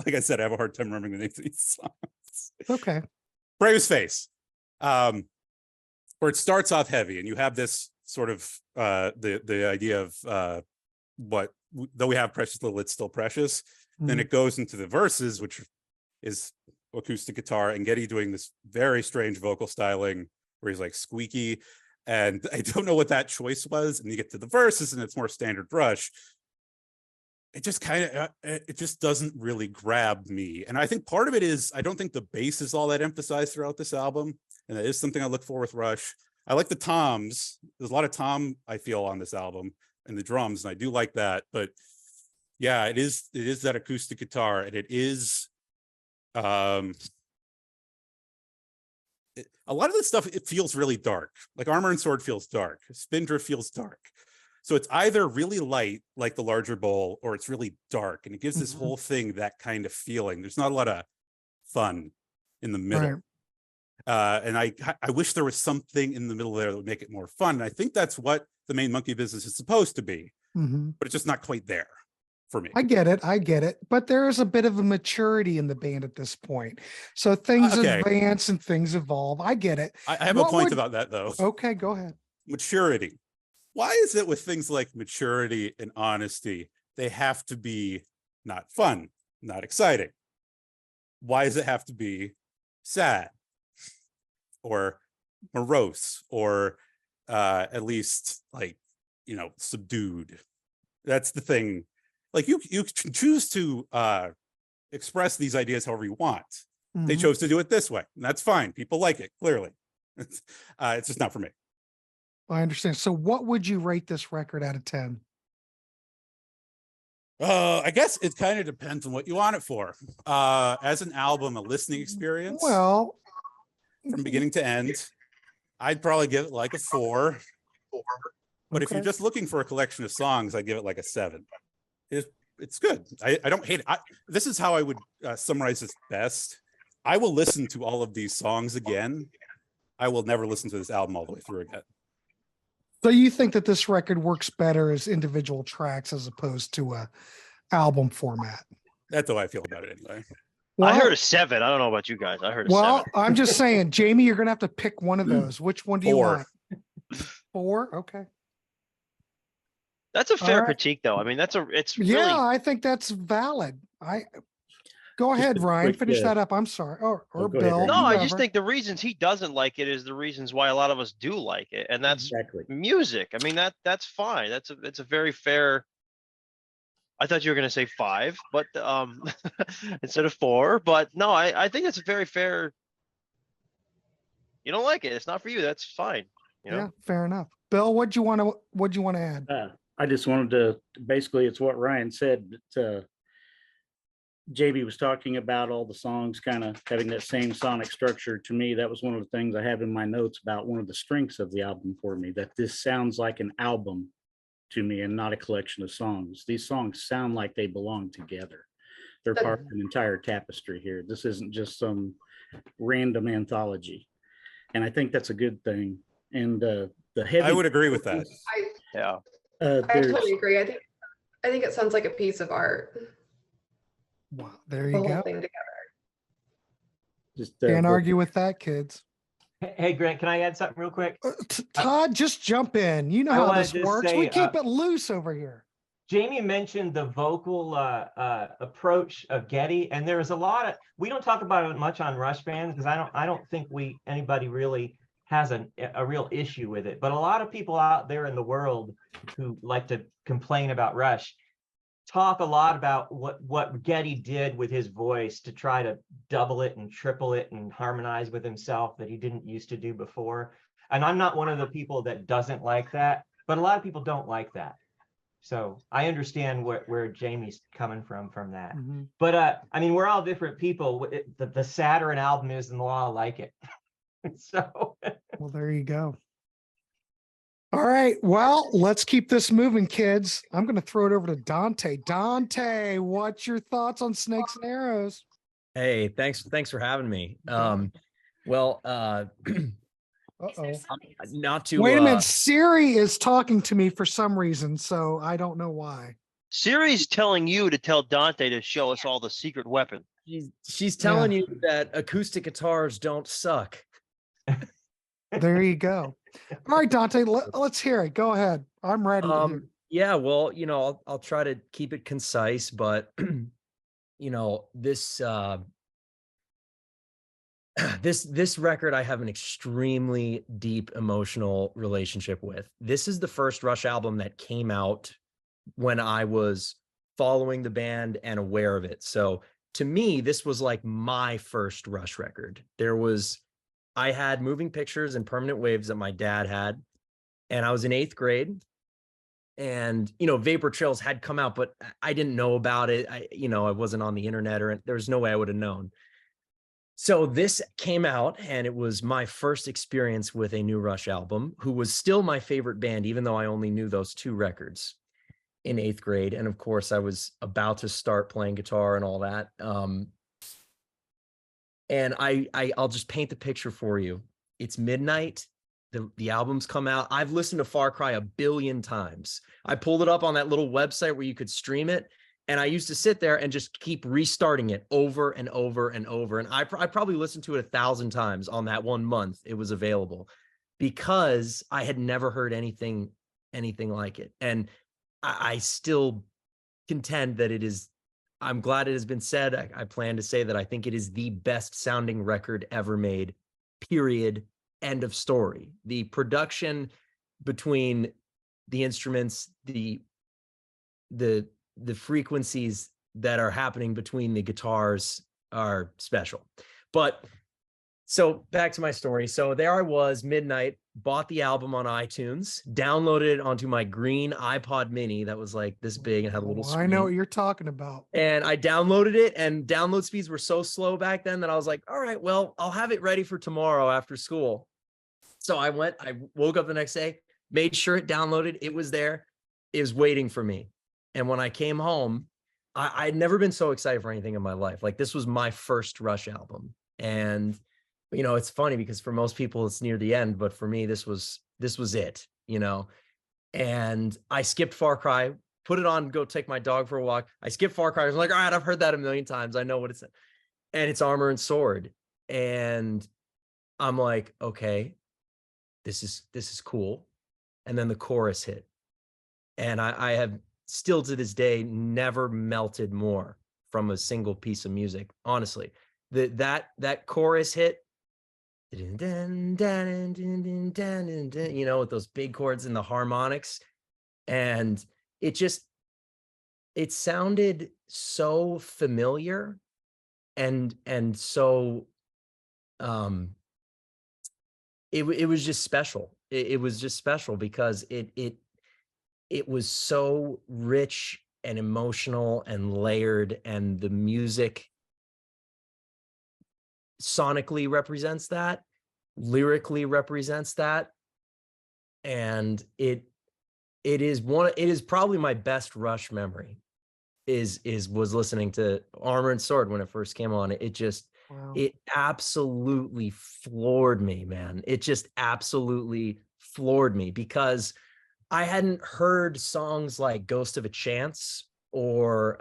Like I said, I have a hard time remembering the names of these songs. Okay. Brave's Face, where it starts off heavy, and you have this sort of the idea of what, though we have precious little, it's still precious. Then it goes into the verses, which is acoustic guitar and Geddy doing this very strange vocal styling where he's like squeaky, and I don't know what that choice was. And you get to the verses and it's more standard Rush. It just kind of it just doesn't really grab me. And I think part of it is I don't think the bass is all that emphasized throughout this album, and that is something I look for with Rush. I like the toms. There's a lot of tom I feel on this album, and the drums, and I do like that. But yeah, it is that acoustic guitar, and it is a lot of this stuff, it feels really dark. Like Armor and Sword feels dark. Spindrift feels dark. So it's either really light, like the larger bowl, or it's really dark. And it gives this whole thing that kind of feeling. There's not a lot of fun in the middle. Right. And I wish there was something in the middle there that would make it more fun. And I think that's what the main Monkey Business is supposed to be. But it's just not quite there for me. I get it. But there is a bit of a maturity in the band at this point. So things advance and things evolve. I get it. I have a point about that, though. Okay, go ahead. Maturity. Why is it with things like maturity and honesty, they have to be not fun, not exciting? Why does it have to be sad or morose or at least like, subdued? That's the thing. Like you can choose to express these ideas however you want. They chose to do it this way, and that's fine. People like it, clearly. It's just not for me. I understand. So what would you rate this record out of 10? I guess it kind of depends on what you want it for. As an album, a listening experience, well, from beginning to end, I'd probably give it like a 4. But if you're just looking for a collection of songs, I'd give it like a 7. It's good. I don't hate it. This is how I would summarize this best. I will listen to all of these songs again. I will never listen to this album all the way through again. So you think that this record works better as individual tracks as opposed to a album format? That's how I feel about it anyway. Well, I heard a 7. I don't know about you guys. I heard a 7. I'm just saying, Jamie, you're going to have to pick one of those. Which one do you want? 4? Okay. That's a fair critique, though. I mean, it's really... Yeah, I think that's valid. Go ahead, Ryan. Finish that up. I'm sorry. Or Bill. Ahead, no, I just think the reasons he doesn't like it is the reasons why a lot of us do like it, and that's music. I mean, that's fine. It's a very fair. I thought you were going to say 5, but instead of 4. But no, I think it's a very fair. You don't like it. It's not for you. That's fine. Yeah, fair enough. Bill, what'd you want to add? I just wanted to basically, it's what Ryan said. JB was talking about all the songs kind of having that same sonic structure. To me, that was one of the things I have in my notes about one of the strengths of the album for me, that this sounds like an album to me and not a collection of songs. These songs sound like they belong together. They're part of an entire tapestry here. This isn't just some random anthology. And I think that's a good thing. And the heavy... I would agree with that. I totally agree. I think it sounds like a piece of art. Wow, there you go. Thing together. Just can't argue with that, kids. Hey, Grant, can I add something real quick? Todd, just jump in. You know how this works. We keep it loose over here. Jamie mentioned the vocal approach of Geddy, and there's a lot of, we don't talk about it much on Rushfans because I don't think anybody really has a real issue with it. But a lot of people out there in the world who like to complain about Rush talk a lot about what Geddy did with his voice to try to double it and triple it and harmonize with himself that he didn't used to do before. And I'm not one of the people that doesn't like that, but a lot of people don't like that. So I understand where Jamie's coming from that. But I mean, we're all different people. The sadder an album is, the more I like it. So well, there you go. All right. Well, let's keep this moving, kids. I'm going to throw it over to Dante. Dante, what's your thoughts on snakes and arrows? Hey, thanks for having me. Well, Uh-oh. not to Wait a minute. Siri is talking to me for some reason, so I don't know why. Siri's telling you to tell Dante to show us all the secret weapon. she's telling you that acoustic guitars don't suck. There you go. All right, Dante, let's hear it. Go ahead. I'm ready. To hear. Yeah, well, I'll try to keep it concise, but this this record I have an extremely deep emotional relationship with. This is the first Rush album that came out when I was following the band and aware of it. So to me, this was like my first Rush record. I had Moving Pictures and Permanent Waves that my dad had, and I was in 8th grade. And, Vapor Trails had come out, but I didn't know about it. I wasn't on the internet, or there's no way I would have known. So this came out, and it was my first experience with a new Rush album, who was still my favorite band, even though I only knew those 2 records in 8th grade. And of course, I was about to start playing guitar and all that. And I'll just paint the picture for you. It's midnight. The album's come out. I've listened to Far Cry 1 billion times. I pulled it up on that little website where you could stream it. And I used to sit there and just keep restarting it over and over and over. And I probably listened to it 1,000 times on that 1 month it was available, because I had never heard anything like it. And I still contend that it is. I'm glad it has been said. I plan to say that I think it is the best sounding record ever made, period. End of story. The production between the instruments, the frequencies that are happening between the guitars are special. But so back to my story. So there I was, midnight, bought the album on iTunes, downloaded it onto my green iPod mini that was like this big and had a little screen. I know what you're talking about. And I downloaded it, and download speeds were so slow back then that I was like, all right, well, I'll have it ready for tomorrow after school. So I woke up the next day, made sure it downloaded. It was there. It was waiting for me. And when I came home, I'd never been so excited for anything in my life. Like, this was my first Rush album. And, it's funny because for most people it's near the end, but for me, this was it, and I skipped Far Cry, put it on, go take my dog for a walk. I skipped Far Cry. I was like, all right, I've heard that 1,000,000 times. I know what it's, and it's Armor and Sword. And I'm like, okay, this is cool. And then the chorus hit. And I have still to this day never melted more from a single piece of music. Honestly, that chorus hit, with those big chords and the harmonics. And it sounded so familiar and so, it was just special. It was just special because it was so rich and emotional and layered, and the music sonically represents that, lyrically represents that. And it is probably my best Rush memory was listening to Armor and Sword when it first came on. It absolutely floored me, man. It just absolutely floored me, because I hadn't heard songs like Ghost of a Chance or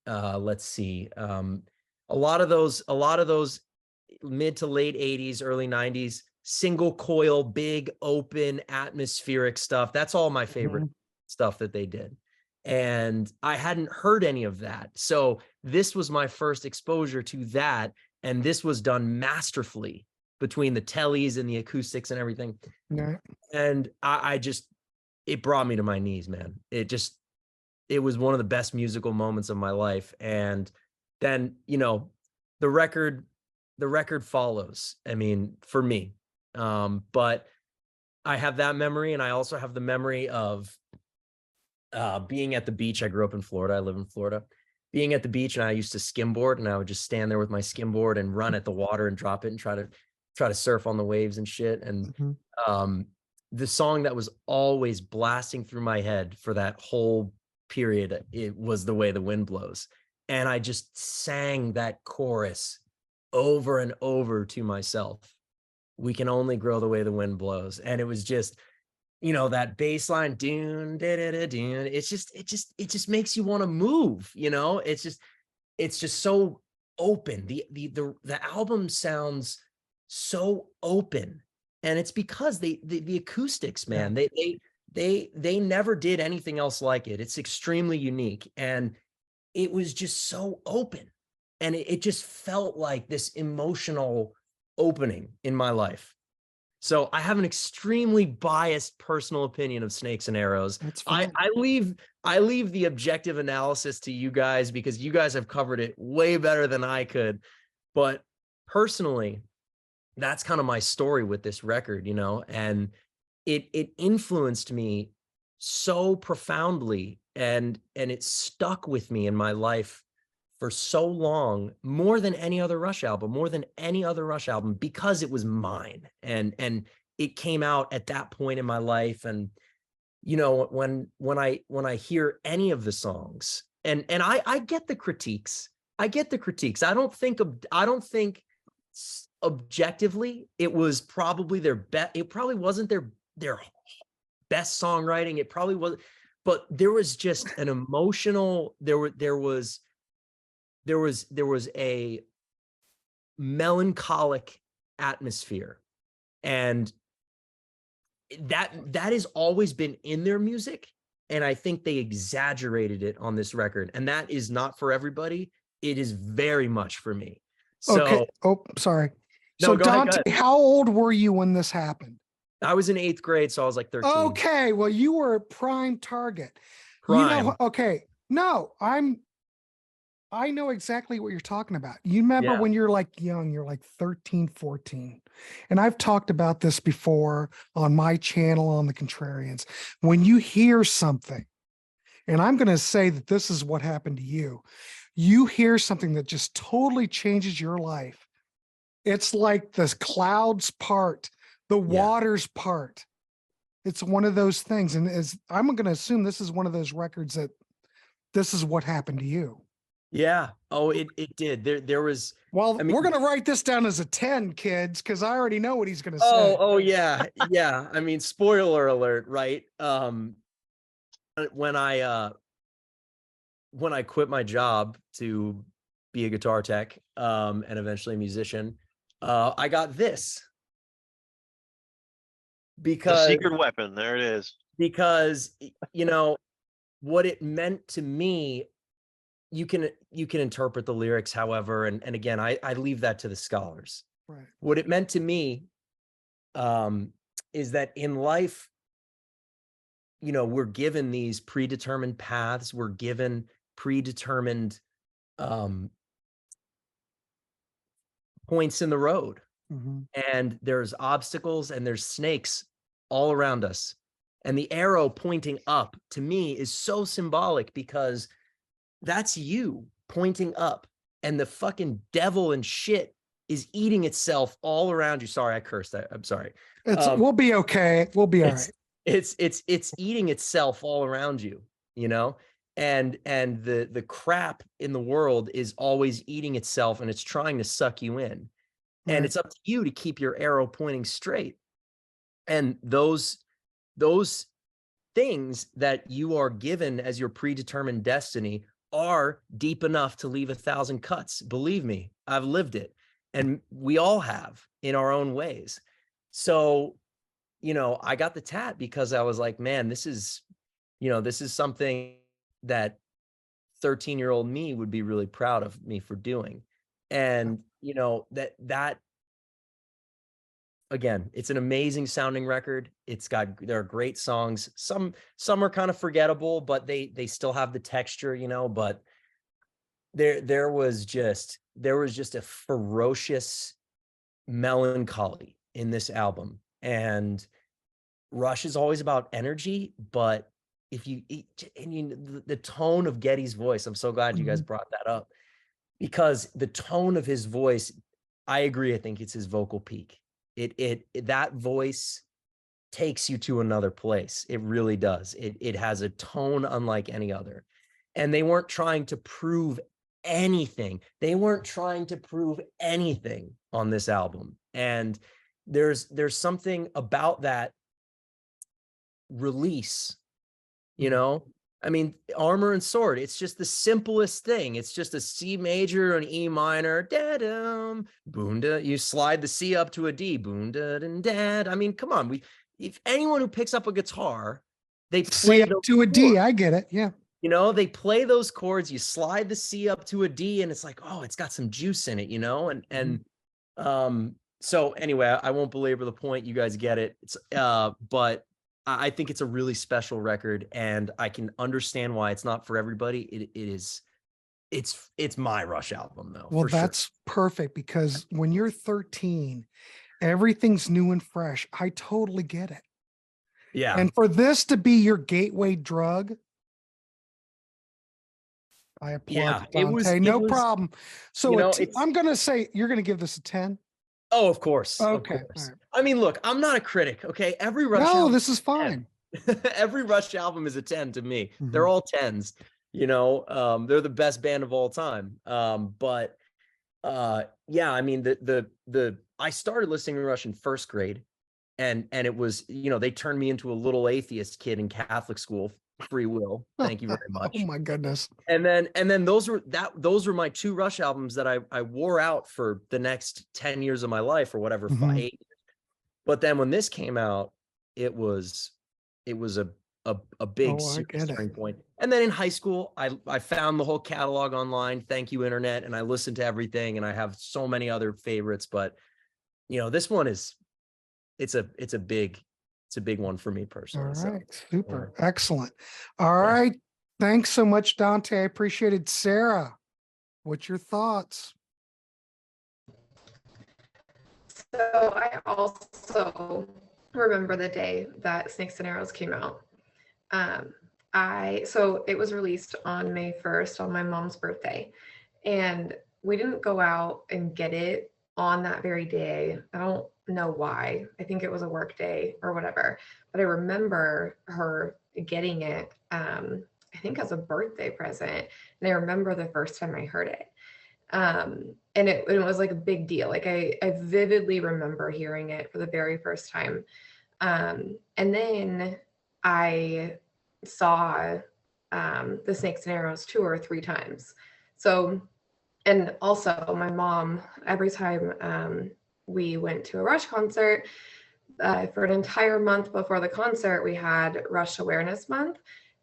let's see, a lot of those mid to late 80s, early 90s single coil, big open atmospheric stuff. That's all my favorite stuff that they did. And I hadn't heard any of that. So this was my first exposure to that. And this was done masterfully between the tellies and the acoustics and everything. Yeah. And it brought me to my knees, man. It was one of the best musical moments of my life. And then, the record follows, I mean, for me. But I have that memory, and I also have the memory of being at the beach. I grew up in Florida. I live in Florida. Being at the beach, and I used to skimboard, and I would just stand there with my skimboard and run at the water and drop it and try to try to surf on the waves and shit. And Mhm. the song that was always blasting through my head for that whole period, it was The Way the Wind Blows. And I just sang that chorus over and over to myself. We can only grow the way the wind blows. And it was just, you know, that bass line, dune, da, da, da, dune. It just makes you want to move, you know. It's just so open. The album sounds so open, and it's because the acoustics, man, they never did anything else like it. It's extremely unique, and it was just so open, and it just felt like this emotional opening in my life. So I have an extremely biased personal opinion of Snakes and Arrows. That's fine. I leave the objective analysis to you guys, because you guys have covered it way better than I could. But personally, that's kind of my story with this record, you know, and it influenced me so profoundly, and it stuck with me in my life for so long, more than any other Rush album, because it was mine, and it came out at that point in my life. And you know, when I hear any of the songs, and I get the critiques. I don't think objectively it was probably their best. It probably wasn't their best songwriting. It probably was, but there was just an emotional. There was a melancholic atmosphere, and that has always been in their music, and I think they exaggerated it on this record, and that is not for everybody. It is very much for me. So, okay. Oh, sorry. No, So go ahead, Dante, how old were you when this happened? I was in 8th grade, so I was like 13. Okay, well, you were a prime target. Prime. You know, okay. No, I know exactly what you're talking about. You remember when you're like young, you're like 13, 14. And I've talked about this before on my channel on the Contrarians. When you hear something, and I'm going to say that this is what happened to you, you hear something that just totally changes your life. It's like the clouds part, the waters part. It's one of those things. And I'm going to assume this is one of those records that this is what happened to you. Yeah. Oh, it did. There was. Well, I mean, we're going to write this down as a 10, kids, because I already know what he's going to say. Oh, yeah. Yeah. I mean, spoiler alert, right? When I quit my job to be a guitar tech, and eventually a musician, I got this. Because the secret weapon, there it is. Because, you know, what it meant to me, you can interpret the lyrics however, and again, I leave that to the scholars. Right. What it meant to me is that in life, you know, we're given these predetermined paths, we're given predetermined points in the road. Mm-hmm. And there's obstacles and there's snakes all around us. And the arrow pointing up to me is so symbolic, because that's you pointing up, and the fucking devil and shit is eating itself all around you. Sorry, I cursed. I'm sorry. We'll be okay. We'll be all right. It's eating itself all around you, you know, and the crap in the world is always eating itself, and it's trying to suck you in. Right. And it's up to you to keep your arrow pointing straight. And those things that you are given as your predetermined destiny are deep enough to leave 1,000 cuts. Believe me, I've lived it. And we all have in our own ways. So, you know, I got the tat because I was like, man, this is something that 13-year-old me would be really proud of me for doing. And, you know, that again, it's an amazing sounding record. There are great songs. Some are kind of forgettable, but they still have the texture, you know, but there was just a ferocious melancholy in this album. And Rush is always about energy, but the tone of Geddy's voice, I'm so glad you guys brought that up, because the tone of his voice, I agree. I think it's his vocal peak. That voice takes you to another place. It really does. It has a tone unlike any other. And they weren't trying to prove anything. They weren't trying to prove anything on this album. And there's something about that release, you know? I mean, Armor and Sword, it's just the simplest thing. It's just a C major, an E minor, da-dum, boonda. You slide the C up to a D, boonda and dad. I mean, come on. If anyone who picks up a guitar, they play C up to a D. I get it. Yeah. You know, they play those chords. You slide the C up to a D, and it's like, oh, it's got some juice in it, you know. So anyway, I won't belabor the point. You guys get it. But I think it's a really special record, and I can understand why it's not for everybody. It's my Rush album though. Well, that's perfect, because when you're 13, everything's new and fresh. I totally get it. Yeah. And for this to be your gateway drug, I applaud Dante. No problem. So I'm going to say you're going to give this a 10. Oh, of course. Okay. Of course. Right. I mean, look, I'm not a critic. Okay. Every Rush. No, this is fine. Every Rush album is a 10 to me. Mm-hmm. They're all 10s, you know, they're the best band of all time. Yeah, I mean, I started listening to Rush in first grade, and it was, you know, they turned me into a little atheist kid in Catholic school. Free will. Thank you very much. Oh my goodness. And then those were my two Rush albums that I wore out for the next 10 years of my life or whatever, 8 years. But then when this came out, it was a big turning point. And then in high school, I found the whole catalog online. Thank you, internet. And I listened to everything, and I have so many other favorites, but you know, this one it's a big one for me personally. All right. Super. Excellent. All right. Thanks so much, Dante. I appreciate it. Sarah, what's your thoughts? So I also remember the day that Snakes and Arrows came out. So it was released on May 1st on my mom's birthday, and we didn't go out and get it on that very day. I don't know why. I think it was a work day or whatever, but I remember her getting it, I think as a birthday present. And I remember the first time I heard it. And it was like a big deal. Like I vividly remember hearing it for the very first time. And then I saw the Snakes and Arrows tour 3 times. So, and also my mom, every time we went to a Rush concert, for an entire month before the concert, we had Rush Awareness Month,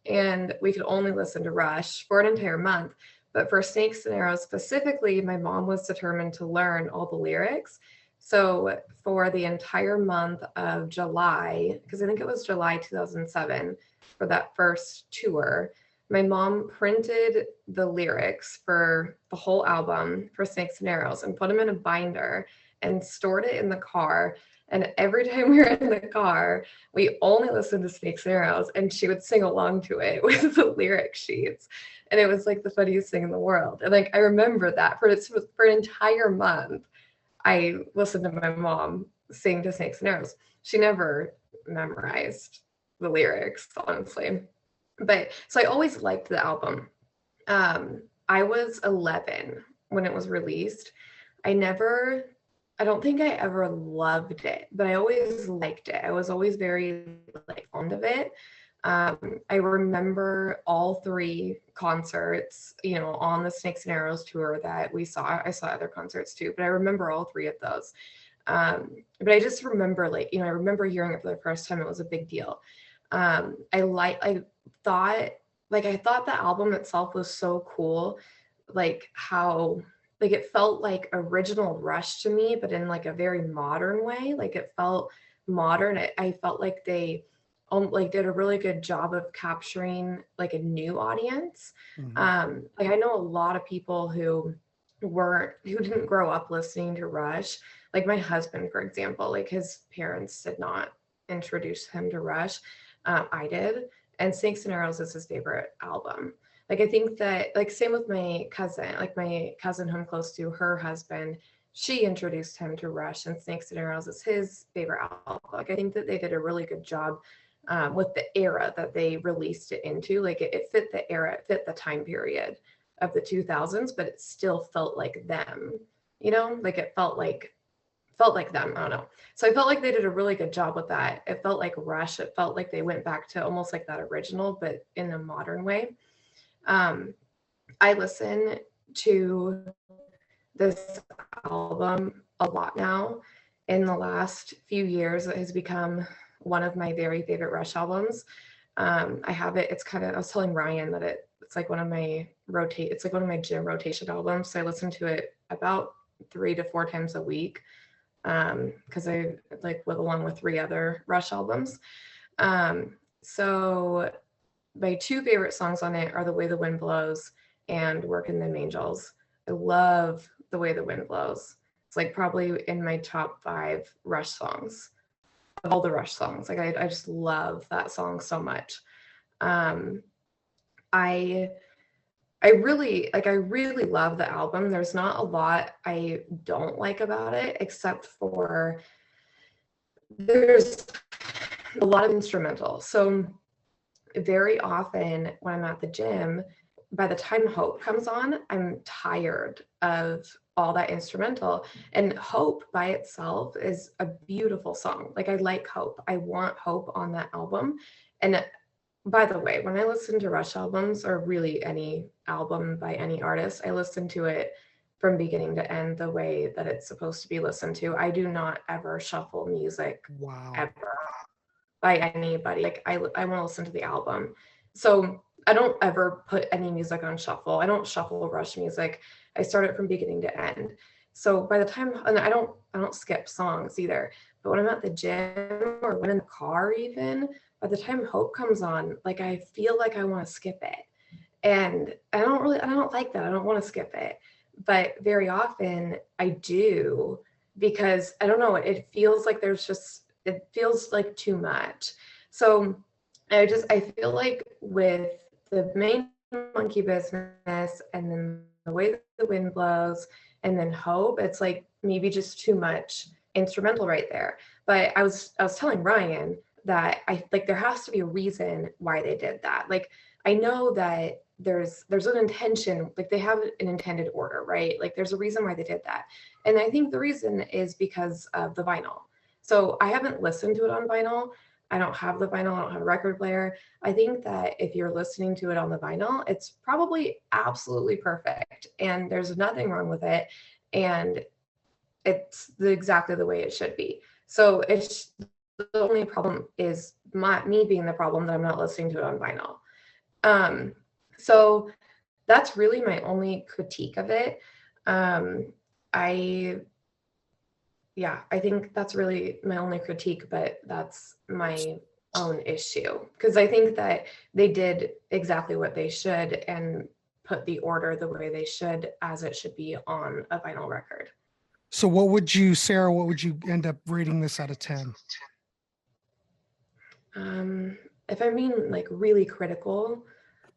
and we could only listen to Rush for an entire month. But for Snakes and Arrows specifically, my mom was determined to learn all the lyrics. So for the entire month of July, because I think it was July 2007 for that first tour, my mom printed the lyrics for the whole album for Snakes and Arrows and put them in a binder and stored it in the car. And every time we were in the car, we only listened to Snakes and Arrows, and she would sing along to it with the lyric sheets. And it was like the funniest thing in the world. And like, I remember that for an entire month, I listened to my mom sing to Snakes and Arrows. She never memorized the lyrics, honestly. But so I always liked the album. I was 11 when it was released. I don't think I ever loved it, but I always liked it. I was always very fond of it. I remember all 3 concerts, you know, on the Snakes and Arrows tour that we saw. I saw other concerts too, but I remember all 3 of those. But I just remember, I remember hearing it for the first time. It was a big deal. I thought the album itself was so cool, like how, like it felt like original Rush to me, but in like a very modern way. Like it felt modern. I felt like they did a really good job of capturing like a new audience. Like I know a lot of people who didn't grow up listening to Rush. Like my husband, for example, like his parents did not introduce him to Rush. I did. And Snakes and Arrows is his favorite album. Like, I think that, like, same with my cousin who I'm close to, her husband she introduced him to Rush, and Snakes and Arrows is his favorite album. Like, I think that they did a really good job with the era that they released it into. Like, it fit the era, it fit the time period of the 2000s, but it still felt like them, you know, like it felt like them. I don't know. So I felt like they did a really good job with that. It felt like Rush. It felt like they went back to almost like that original, but in a modern way. I listen to this album a lot now. In the last few years, it has become one of my very favorite Rush albums. I have it. It's kind of, I was telling Ryan that it's like one of my it's like one of my gym rotation albums. So I listen to it about 3 to 4 times a week, because I like live along with 3 other Rush albums. So my 2 favorite songs on it are The Way the Wind Blows and Workin' Them Angels. I love The Way the Wind Blows. It's like probably in my top 5 Rush songs, of all the Rush songs. Like I just love that song so much. I really love the album. There's not a lot I don't like about it, except for there's a lot of instrumental. So very often when I'm at the gym, by the time Hope comes on, I'm tired of all that instrumental. And Hope by itself is a beautiful song. Like, I like Hope. I want Hope on that album. And by the way, when I listen to Rush albums, or really any album by any artist, I listen to it from beginning to end the way that it's supposed to be listened to. I do not ever shuffle music. Wow. Ever by anybody. Like, I want to listen to the album. So I don't ever put any music on shuffle. I don't shuffle Rush music. I start it from beginning to end. So by the time, and I don't skip songs either, but when I'm at the gym or when in the car even, by the time Hope comes on, like, I feel like I want to skip it. And I don't like that. I don't want to skip it. But very often I do, because I don't know, it feels like it feels like too much. So I feel like with the main Monkey Business, and then The Way the Wind Blows, and then Hope, it's like maybe just too much instrumental right there. But I was telling Ryan that I like there has to be a reason why they did that. Like, I know that there's an intention, like they have an intended order, right? Like, there's a reason why they did that. And I think the reason is because of the vinyl. So I haven't listened to it on vinyl. I don't have the vinyl. I don't have a record player. I think that if you're listening to it on the vinyl, it's probably absolutely perfect. And there's nothing wrong with it. And it's exactly the way it should be. So it's the only problem is me being the problem that I'm not listening to it on vinyl. So that's really my only critique of it. I think that's really my only critique, but that's my own issue, because I think that they did exactly what they should and put the order the way they should, as it should be on a vinyl record. So Sarah, what would you end up rating this out of 10? If I mean like really critical,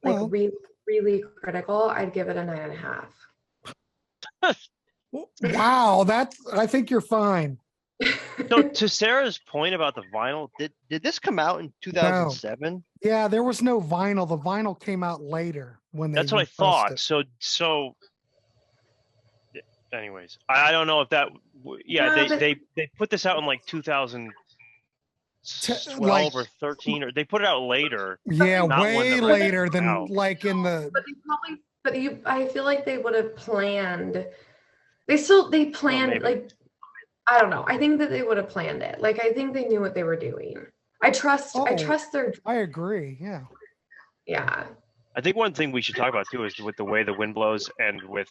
really critical, I'd give it a 9.5. Wow, I think you're fine. So to Sarah's point about the vinyl, did this come out in 2007? Yeah, there was no vinyl. The vinyl came out later when they. That's what I thought. So anyways, I don't know if that. Yeah, they put this out in like 2012 or 13, or they put it out later. Yeah, way later than like in the. I feel like they would have planned. They planned like, I don't know. I think that they would have planned it. Like, I think they knew what they were doing. I trust their. I agree. Yeah. Yeah. I think one thing we should talk about too is with The Way the Wind Blows and with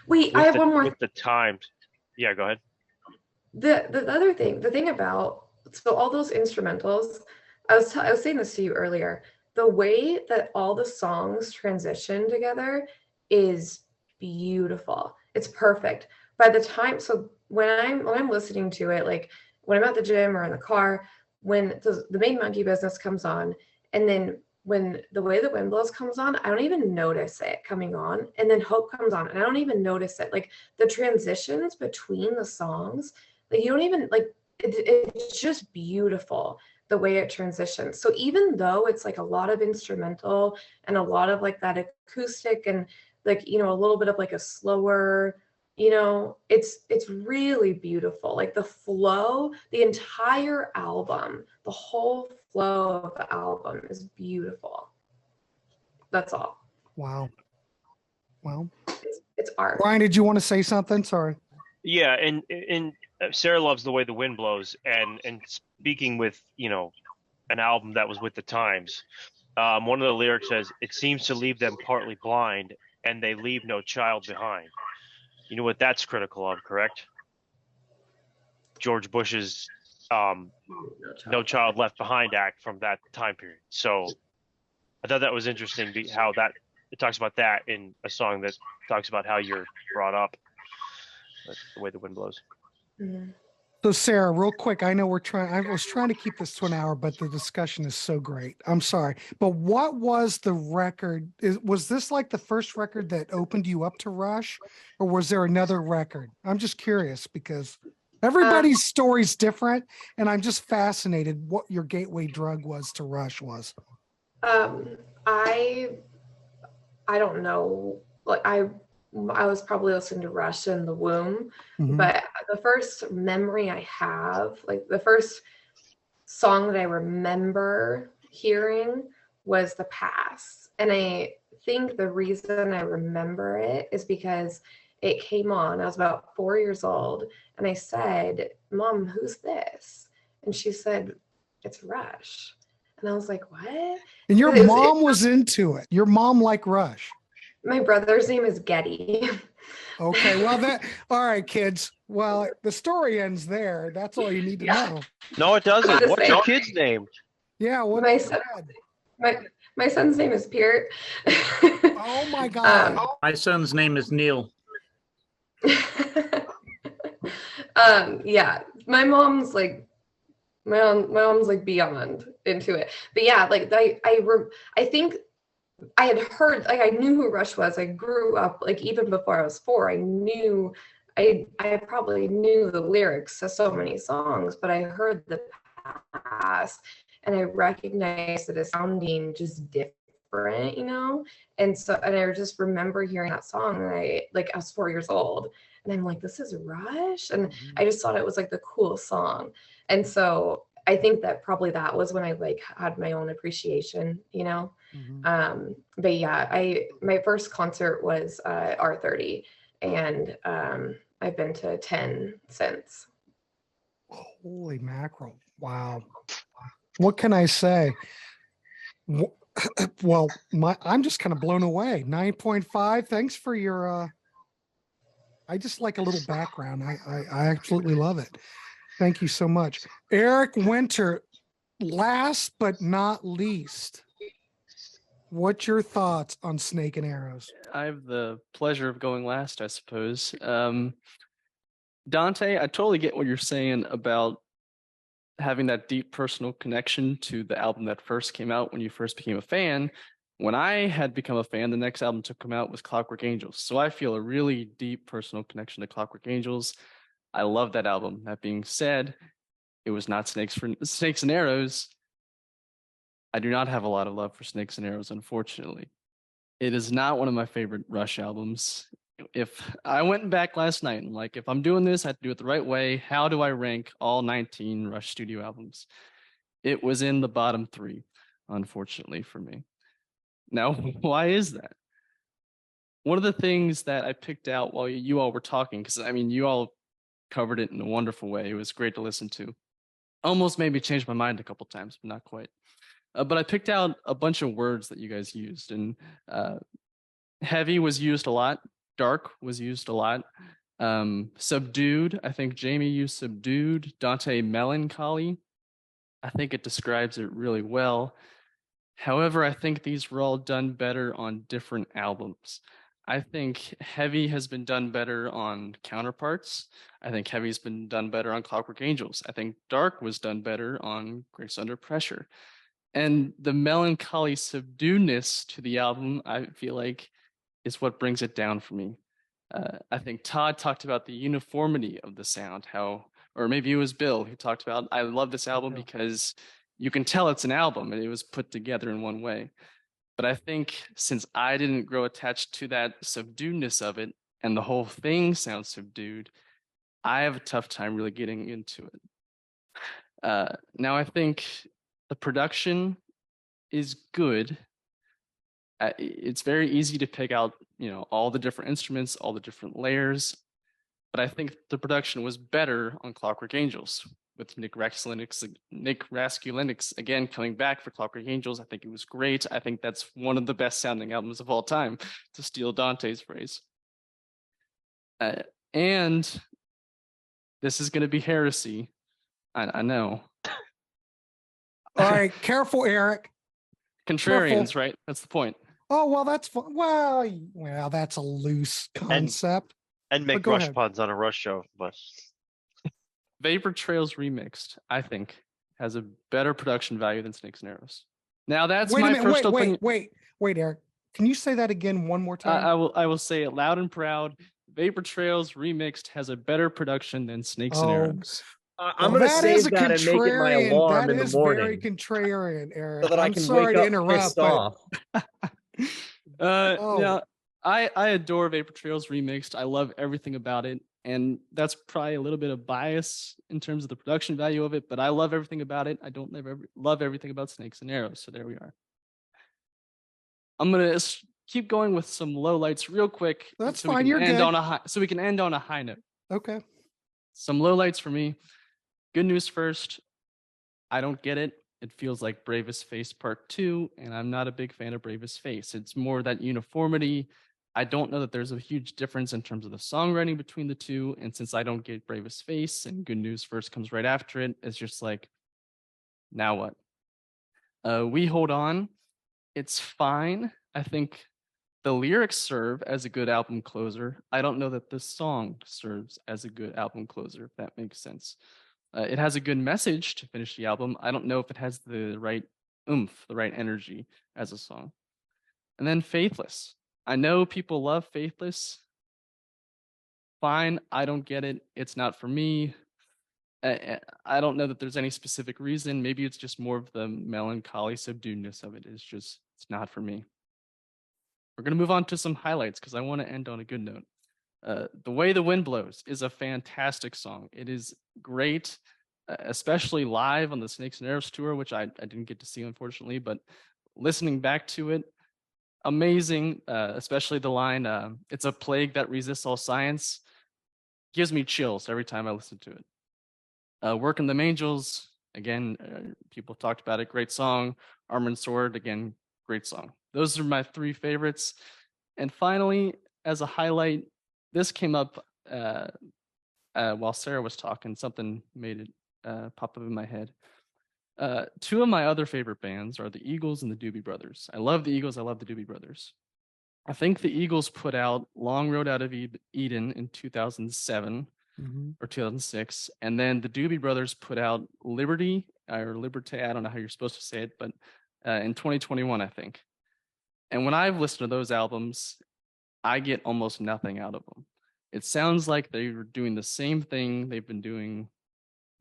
Wait, I have one more. With the times. Yeah, go ahead. The other thing, the thing about all those instrumentals, I was saying this to you earlier. The way that all the songs transition together is beautiful. It's perfect. By the time, so when I'm listening to it, like when I'm at the gym or in the car, when the main Monkey Business comes on, and then when The Way the Wind Blows comes on, I don't even notice it coming on. And then Hope comes on and I don't even notice it. Like the transitions between the songs, like you don't even like it's just beautiful the way it transitions. So even though it's like a lot of instrumental and a lot of like that acoustic and like, you know, a little bit of like a slower, you know, it's really beautiful. Like the flow, the entire album, the whole flow of the album is beautiful. That's all. Wow. Well, It's art. Brian, did you want to say something? Sorry. Yeah, and Sarah loves The Way the Wind Blows, and speaking with, you know, an album that was with the times, one of the lyrics says, "It seems to leave them partly blind, and they leave no child behind." You know what that's critical of, correct? George Bush's No Child Left Behind Act from that time period. So I thought that was interesting, how that it talks about that in a song that talks about how you're brought up. That's The Way the Wind Blows. Mm-hmm. So Sarah, real quick, I know I was trying to keep this to an hour, but the discussion is so great. I'm sorry. But what was the record? Was this like the first record that opened you up to Rush, or was there another record? I'm just curious because everybody's story's different, and I'm just fascinated what your gateway drug was to Rush was. I don't know. Like I was probably listening to Rush in the womb, but the first memory I have, like the first song that I remember hearing was The Pass. And I think the reason I remember it is because it came on. I was about 4 years old and I said, "Mom, who's this?" And she said, "It's Rush." And I was like, "What?" And your mom was into it. Your mom liked Rush. My brother's name is Getty. Okay, well all right, kids. Well, the story ends there. That's all you need to know. No, it doesn't. What's your kid's name? Yeah, what my son's name is Peart. Oh my God. My son's name is Neil. Yeah, my mom's like beyond into it. But yeah, like I think I had heard, like I knew who Rush was. I grew up, like even before I was 4, I probably knew the lyrics to so many songs, but I heard The Pass and I recognized it as sounding just different, you know? And I just remember hearing that song and I was 4 years old and I'm like, this is Rush? And I just thought it was like the coolest song. And so I think that probably that was when I like had my own appreciation, you know? But yeah, my first concert was R30 and I've been to 10 since. Holy mackerel. Wow. What can I say? Well, I'm just kind of blown away. 9.5. Thanks for your I just like a little background. I absolutely love it. Thank you so much. Eric Winter, last but not least. What's your thoughts on Snake and Arrows? I have the pleasure of going last, I suppose. Dante, I totally get what you're saying about having that deep personal connection to the album that first came out when you first became a fan. When I had become a fan, the next album to come out was Clockwork Angels. So I feel a really deep personal connection to Clockwork Angels. I love that album. That being said, it was not Snakes and Arrows. I do not have a lot of love for Snakes and Arrows, unfortunately. It is not one of my favorite Rush albums. If I went back last night and like, if I'm doing this, I have to do it the right way. How do I rank all 19 Rush studio albums? It was in the bottom 3, unfortunately for me. Now, why is that? One of the things that I picked out while you all were talking, because I mean, you all covered it in a wonderful way. It was great to listen to. Almost made me change my mind a couple times, but not quite. But I picked out a bunch of words that you guys used, and heavy was used a lot. Dark was used a lot. Subdued, I think Jamie used subdued. Dante, melancholy. I think it describes it really well. However, I think these were all done better on different albums. I think Heavy has been done better on Counterparts. I think Heavy's been done better on Clockwork Angels. I think Dark was done better on Grace Under Pressure. And the melancholy subduedness to the album, I feel like, is what brings it down for me. I think Todd talked about the uniformity of the sound, or maybe it was Bill who talked about, I love this album because you can tell it's an album and it was put together in one way. But I think since I didn't grow attached to that subduedness of it and the whole thing sounds subdued, I have a tough time really getting into it. Now I think the production is good. It's very easy to pick out, all the different instruments, all the different layers. But I think the production was better on Clockwork Angels with Nick Raskulinix again coming back for Clockwork Angels. I think it was great. I think that's one of the best sounding albums of all time, to steal Dante's phrase. And this is going to be heresy. I know. All right, careful, Eric. Contrarians, right? That's the point. Oh, well, that's fun. Well, that's a loose concept. And make go rush ahead. puns on a Rush show, but Vapor Trails Remixed, I think, has a better production value than Snakes and Arrows. Now that's Wait a my minute, first opinion. wait, Eric. Can you say that again one more time? I will say it loud and proud. Vapor Trails Remixed has a better production than Snakes and Arrows. I'm going to save that and make it my alarm in the morning. Very contrarian, Eric. So that I I'm can sorry wake to up interrupt, pissed but off. Now, I adore Vapor Trails Remixed. I love everything about it. And that's probably a little bit of bias in terms of the production value of it, but I love everything about it. I don't love everything about Snakes and Arrows. So there we are. I'm going to keep going with some lowlights real quick. That's so fine. We You're can end good. on a high, so we can end on a high note. Okay. Some lowlights for me. Good news first. I don't get it. It feels like Bravest Face Part 2, and I'm not a big fan of Bravest Face. It's more that uniformity. I don't know that there's a huge difference in terms of the songwriting between the two. And since I don't get Bravest Face and Good News First comes right after it, it's just like, now what? We Hold On. It's fine. I think the lyrics serve as a good album closer. I don't know that the song serves as a good album closer, if that makes sense. It has a good message to finish the album. I don't know if it has the right oomph, the right energy as a song. And then Faithless. I know people love Faithless. Fine, I don't get it. It's not for me. I don't know that there's any specific reason. Maybe it's just more of the melancholy subduedness of it. It's not for me. We're going to move on to some highlights because I want to end on a good note. The Way the Wind Blows is a fantastic song. It is great, especially live on the Snakes and Arrows tour, which I didn't get to see, unfortunately, but listening back to it, amazing, especially the line, it's a plague that resists all science, gives me chills every time I listen to it. Working the Angels, again, people have talked about it, great song. Armor and Sword, again, great song. Those are my three favorites. And finally, as a highlight, this came up while Sarah was talking. Something made it pop up in my head. Two of my other favorite bands are the Eagles and the Doobie Brothers. I love the Eagles. I love the Doobie Brothers. I think the Eagles put out Long Road Out of Eden in 2007 or 2006. And then the Doobie Brothers put out Liberty or Liberté. I don't know how you're supposed to say it, but in 2021, I think. And when I've listened to those albums, I get almost nothing out of them. It sounds like they were doing the same thing they've been doing,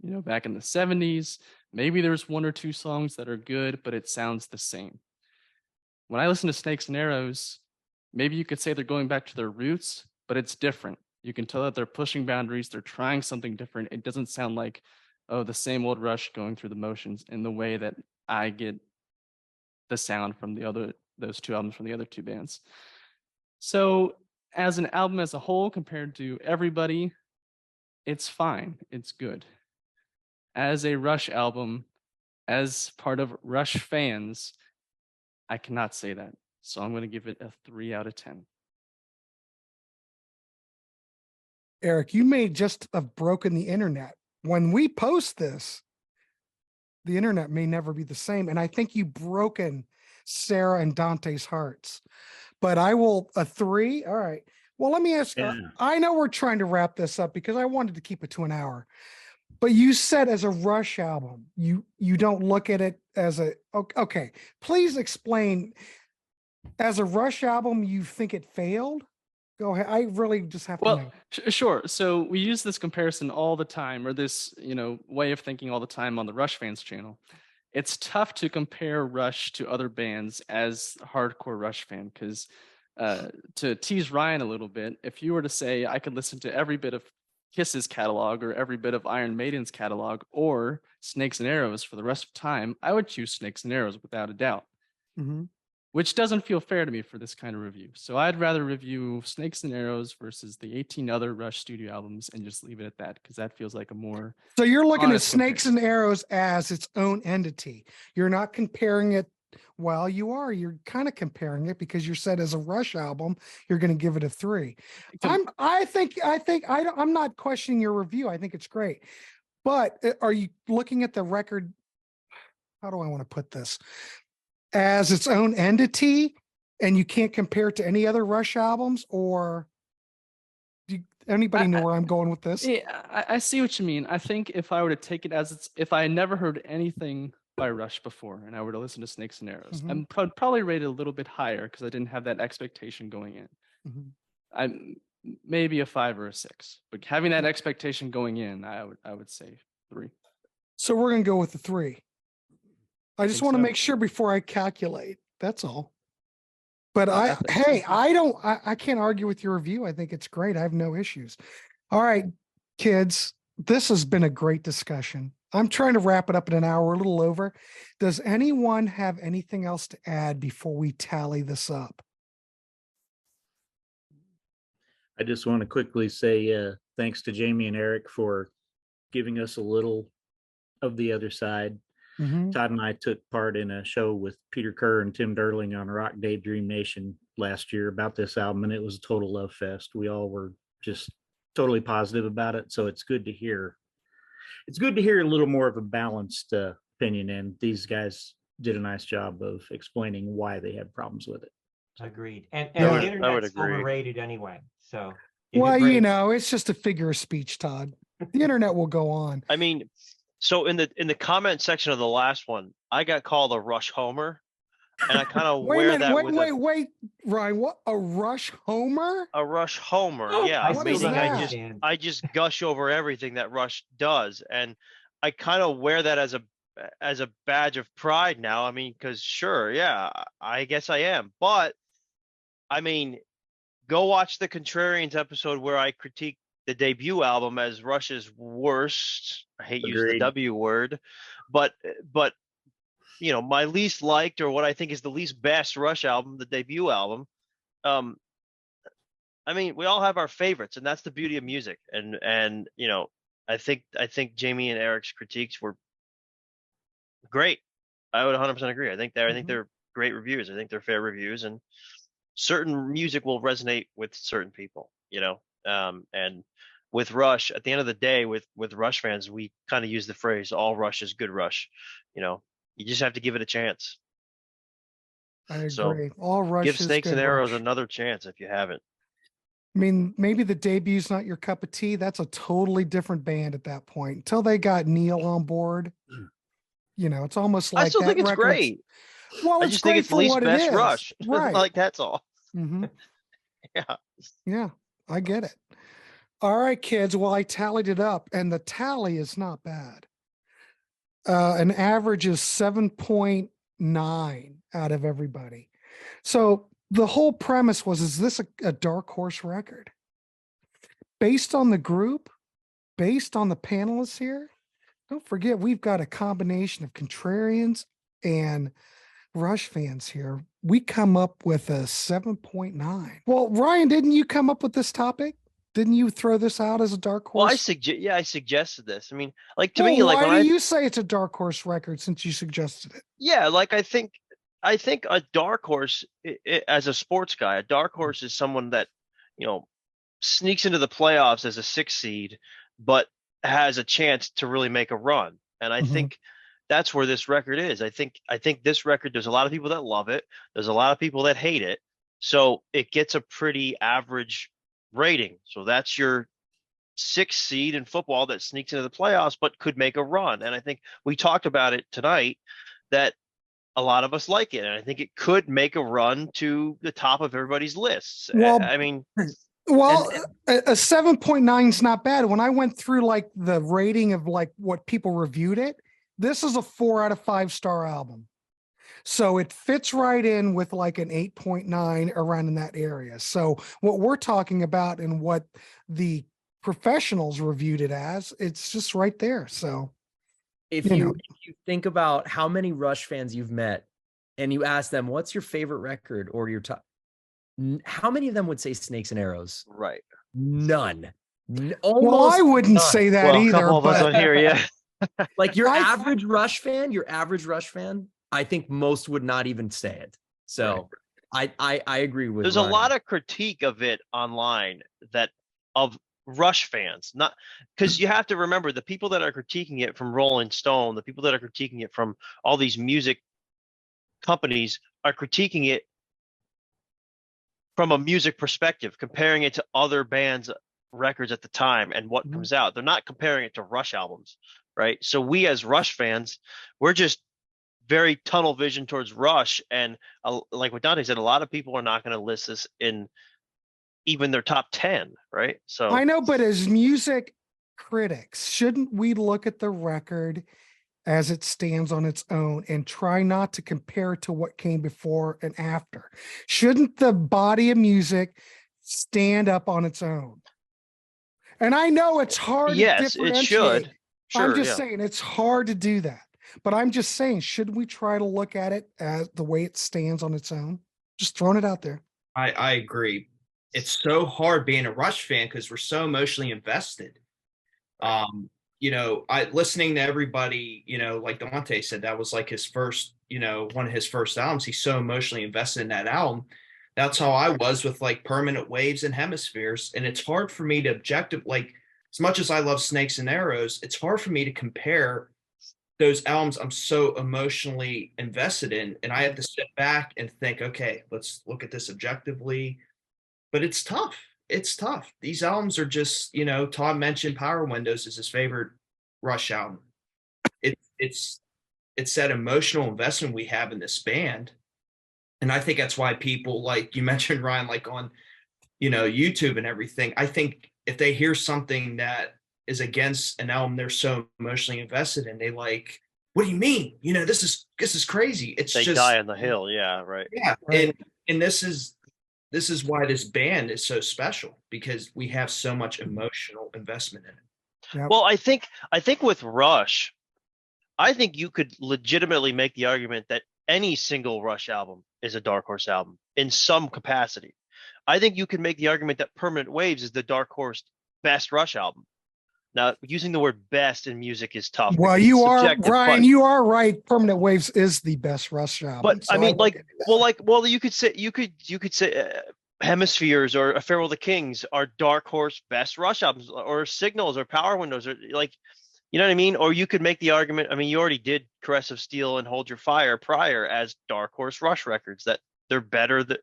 back in the 70s. Maybe there's one or two songs that are good, but it sounds the same. When I listen to Snakes and Arrows, maybe you could say they're going back to their roots, but it's different. You can tell that they're pushing boundaries. They're trying something different. It doesn't sound like, the same old Rush going through the motions in the way that I get the sound from those two albums from the other two bands. So as an album as a whole, compared to everybody, it's fine. It's good. As a Rush album, as part of Rush fans, I cannot say that. So I'm going to give it a 3 out of 10. Eric, you may just have broken the internet. When we post this, the internet may never be the same. And I think you've broken Sarah and Dante's hearts. But I will, a 3. All right. Well, let me ask, I know we're trying to wrap this up because I wanted to keep it to an hour. But you said as a Rush album, you don't look at it as a okay. Please explain. As a Rush album, you think it failed? Go ahead. I really just have to know. Well, sure. So we use this comparison all the time, or this, way of thinking all the time on the Rushfans channel. It's tough to compare Rush to other bands as a hardcore Rush fan, because to tease Ryan a little bit, if you were to say I could listen to every bit of Kiss's catalog or every bit of Iron Maiden's catalog or Snakes and Arrows for the rest of time, I would choose Snakes and Arrows without a doubt. Mm-hmm. Which doesn't feel fair to me for this kind of review. So I'd rather review Snakes and Arrows versus the 18 other Rush studio albums and just leave it at that, because that feels like a more. So you're looking at honest Snakes comparison. and Arrows as its own entity. You're not comparing it. Well, you are. You're kind of comparing it because you said as a Rush album, you're going to give it a 3. I'm not questioning your review. I think it's great. But are you looking at the record? How do I want to put this? As its own entity, and you can't compare it to any other Rush albums, or anybody know where I'm going with this? Yeah, I see what you mean. I think if I were to take it as if I had never heard anything by Rush before and I were to listen to Snakes and Arrows, Mhm. I'd probably rate it a little bit higher because I didn't have that expectation going in. Mhm. I'm maybe a 5 or a 6, but having that expectation going in, I would say 3. So we're going to go with the 3. I just Think want to so. make sure before I calculate. That's all. But I think so. I can't argue with your review. I think it's great. I have no issues. All right, kids, this has been a great discussion. I'm trying to wrap it up in an hour, we're a little over. Does anyone have anything else to add before we tally this up? I just want to quickly say thanks to Jamie and Eric for giving us a little of the other side. Mhm. Todd and I took part in a show with Peter Kerr and Tim Derling on Rock Daydream Nation last year about this album, and it was a total love fest. We all were just totally positive about it. So it's good to hear. It's good to hear a little more of a balanced opinion, and these guys did a nice job of explaining why they had problems with it. Agreed. And Yeah. the I would internet's agree. overrated anyway. So if Well, it breaks- it's just a figure of speech, Todd. The internet will go on. I mean, so in the comment section of the last one, I got called a Rush homer, and I kind of Wait a wear minute. that with Wait, Ryan. What? A Rush homer? a Rush homer. Oh, Yeah, I what still is don't that? understand. I just gush over everything that Rush does, and I kind of wear that as a badge of pride now. I mean, because sure, yeah, I guess I am, but I mean, go watch the Contrarians episode where I critique the debut album as Rush's worst. I hate using the Agreed. W word, but my least liked, or what I think is the least best Rush album, the debut album. I mean, we all have our favorites, and that's the beauty of music. And I think Jamie and Eric's critiques were great. I would 100% agree. I think they're great reviews. I think they're fair reviews, and certain music will resonate with certain people, and with Rush, at the end of the day, with Rush fans, we kind of use the phrase all Rush is good Rush. You just have to give it a chance. I agree. So, All Rush Give is Snakes good and Arrows Rush. another chance if you haven't. I mean, maybe the debut's not your cup of tea. That's a totally different band at that point. Until they got Neil on board, it's almost like I still that think it's record's- great. Well, I it's just think great it's for least what it best is. Rush. Right. Like, that's all. Mhm. Yeah. Yeah, I get it. All right, kids. Well, I tallied it up, and the tally is not bad. An average is 7.9 out of everybody. So the whole premise was, is this a dark horse record? Based on the group, based on the panelists here, don't forget we've got a combination of Contrarians and Rush fans here. We come up with a 7.9. Well, Ryan, didn't you come up with this topic? Didn't you throw this out as a dark horse? Well, I suggested this. I mean, like, to Well, me, like, why when do you say it's a dark horse record since you suggested it? yeah, like, I think a dark horse, as a sports guy, a dark horse is someone that, sneaks into the playoffs as a 6 seed, but has a chance to really make a run. And I Mhm. think that's where this record is. I think this record, there's a lot of people that love it. There's a lot of people that hate it. So it gets a pretty average rating. So that's your sixth seed in football that sneaks into the playoffs, but could make a run. And I think we talked about it tonight that a lot of us like it. And I think it could make a run to the top of everybody's lists. Well, I mean, well, a 7.9 is not bad. When I went through like the rating of like what people reviewed it, this is a 4 out of 5 star album. So it fits right in with like an 8.9 around in that area. So what we're talking about and what the professionals reviewed it as, it's just right there. So If you think about how many Rush fans you've met and you ask them, what's your favorite record or your top, how many of them would say Snakes and Arrows? right. None. well, Almost I wouldn't none. say that Well, a either. couple of us But on here, yeah. Like your I- average Rush fan, I think most would not even say it. So I agree with There's Ryan. a lot of critique of it online that of Rush fans, not because you have to remember the people that are critiquing it from Rolling Stone, the people that are critiquing it from all these music companies are critiquing it from a music perspective, comparing it to other bands' records at the time and what comes out. They're not comparing it to Rush albums, right? So we as Rush fans, we're just very tunnel vision towards Rush, and like what Dante said, a lot of people are not going to list this in even their top 10, right? So I know, but as music critics, shouldn't we look at the record as it stands on its own and try not to compare it to what came before and after? Shouldn't the body of music stand up on its own? And I know it's hard yes, to it differentiate. should. Sure, I'm just yeah. saying it's hard to do that. But I'm just saying, should we try to look at it as the way it stands on its own? Just throwing it out there. I agree. It's so hard being a Rush fan because we're so emotionally invested. I listening to everybody, like Dante said, that was like his first, one of his first albums. He's so emotionally invested in that album. That's how I was with like Permanent Waves and Hemispheres. And it's hard for me to like, as much as I love Snakes and Arrows, it's hard for me to compare those albums I'm so emotionally invested in. And I have to sit back and think, okay, let's look at this objectively. But it's tough. It's tough. These albums are just, Todd mentioned Power Windows is his favorite Rush album. It's that emotional investment we have in this band. And I think that's why people, like you mentioned, Ryan, like on, YouTube and everything, I think if they hear something that is against an album they're so emotionally invested in, they like, what do you mean? This is crazy. It's They just die on the hill. Yeah, right. Yeah. Right. And this is why this band is so special, because we have so much emotional investment in it. Yep. Well, I think with Rush, I think you could legitimately make the argument that any single Rush album is a dark horse album in some capacity. I think you could make the argument that Permanent Waves is the dark horse best Rush album. Now, using the word best in music is tough. Well, because you it's are subjective, Ryan. but- You are right. Permanent Waves is the best Rush album. But so I mean, would like, give you that. well, you could say Hemispheres or A Farewell to Kings are dark horse best Rush albums, or Signals or Power Windows, or like, you know what I mean? Or you could make the argument. I mean, you already did Caress of Steel and Hold Your Fire prior as dark horse Rush records, that they're better, that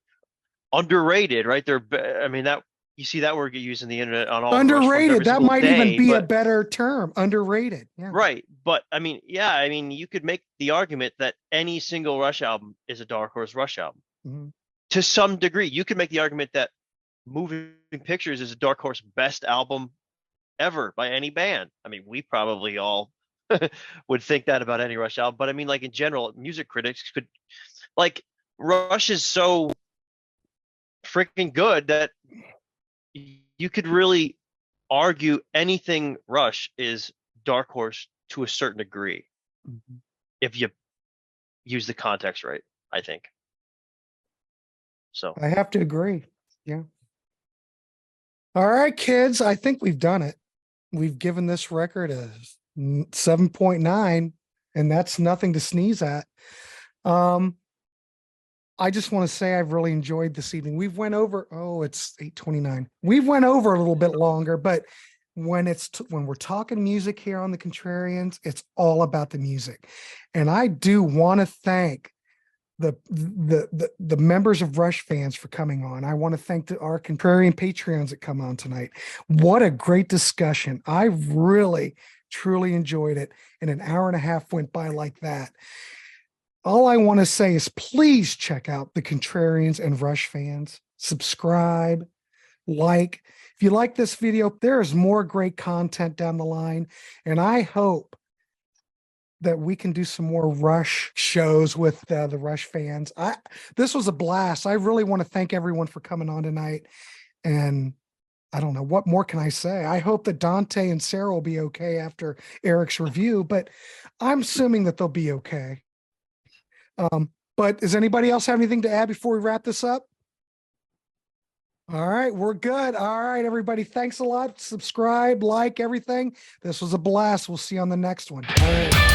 underrated, right? I mean, that you see that word get used in the internet on all the Rush forums Underrated. every That single might day, even be a but- better term. Underrated. Yeah. Right. But I mean, yeah, I mean, you could make the argument that any single Rush album is a dark horse Rush album. Mhm. To some degree. You could make the argument that Moving Pictures is a dark horse best album ever by any band. I mean, we probably all would think that about any Rush album, but I mean, like in general, music critics could, like, Rush is so freaking good that you could really argue anything Rush is dark horse to a certain degree, if you use the context right, I think. So I have to agree. Yeah. All right, kids. I think we've done it. We've given this record a 7.9, and that's nothing to sneeze at. I just want to say I've really enjoyed this evening. We've went over, it's 8:29. We've went over a little bit longer, but when we're talking music here on the Contrarians, it's all about the music. And I do want to thank the members of Rush Fans for coming on. I want to thank our Contrarian Patreons that come on tonight. What a great discussion. I really, truly enjoyed it. And an hour and a half went by like that. All I want to say is please check out the Contrarians and Rush Fans. Subscribe, like. If you like this video, there is more great content down the line. And I hope that we can do some more Rush shows with the Rush Fans. This was a blast. I really want to thank everyone for coming on tonight. And I don't know, what more can I say? I hope that Dante and Sarah will be okay after Eric's review, but I'm assuming that they'll be okay. But does anybody else have anything to add before we wrap this up? All right, we're good. All right, everybody. Thanks a lot. Subscribe, like everything. This was a blast. We'll see you on the next one. All right.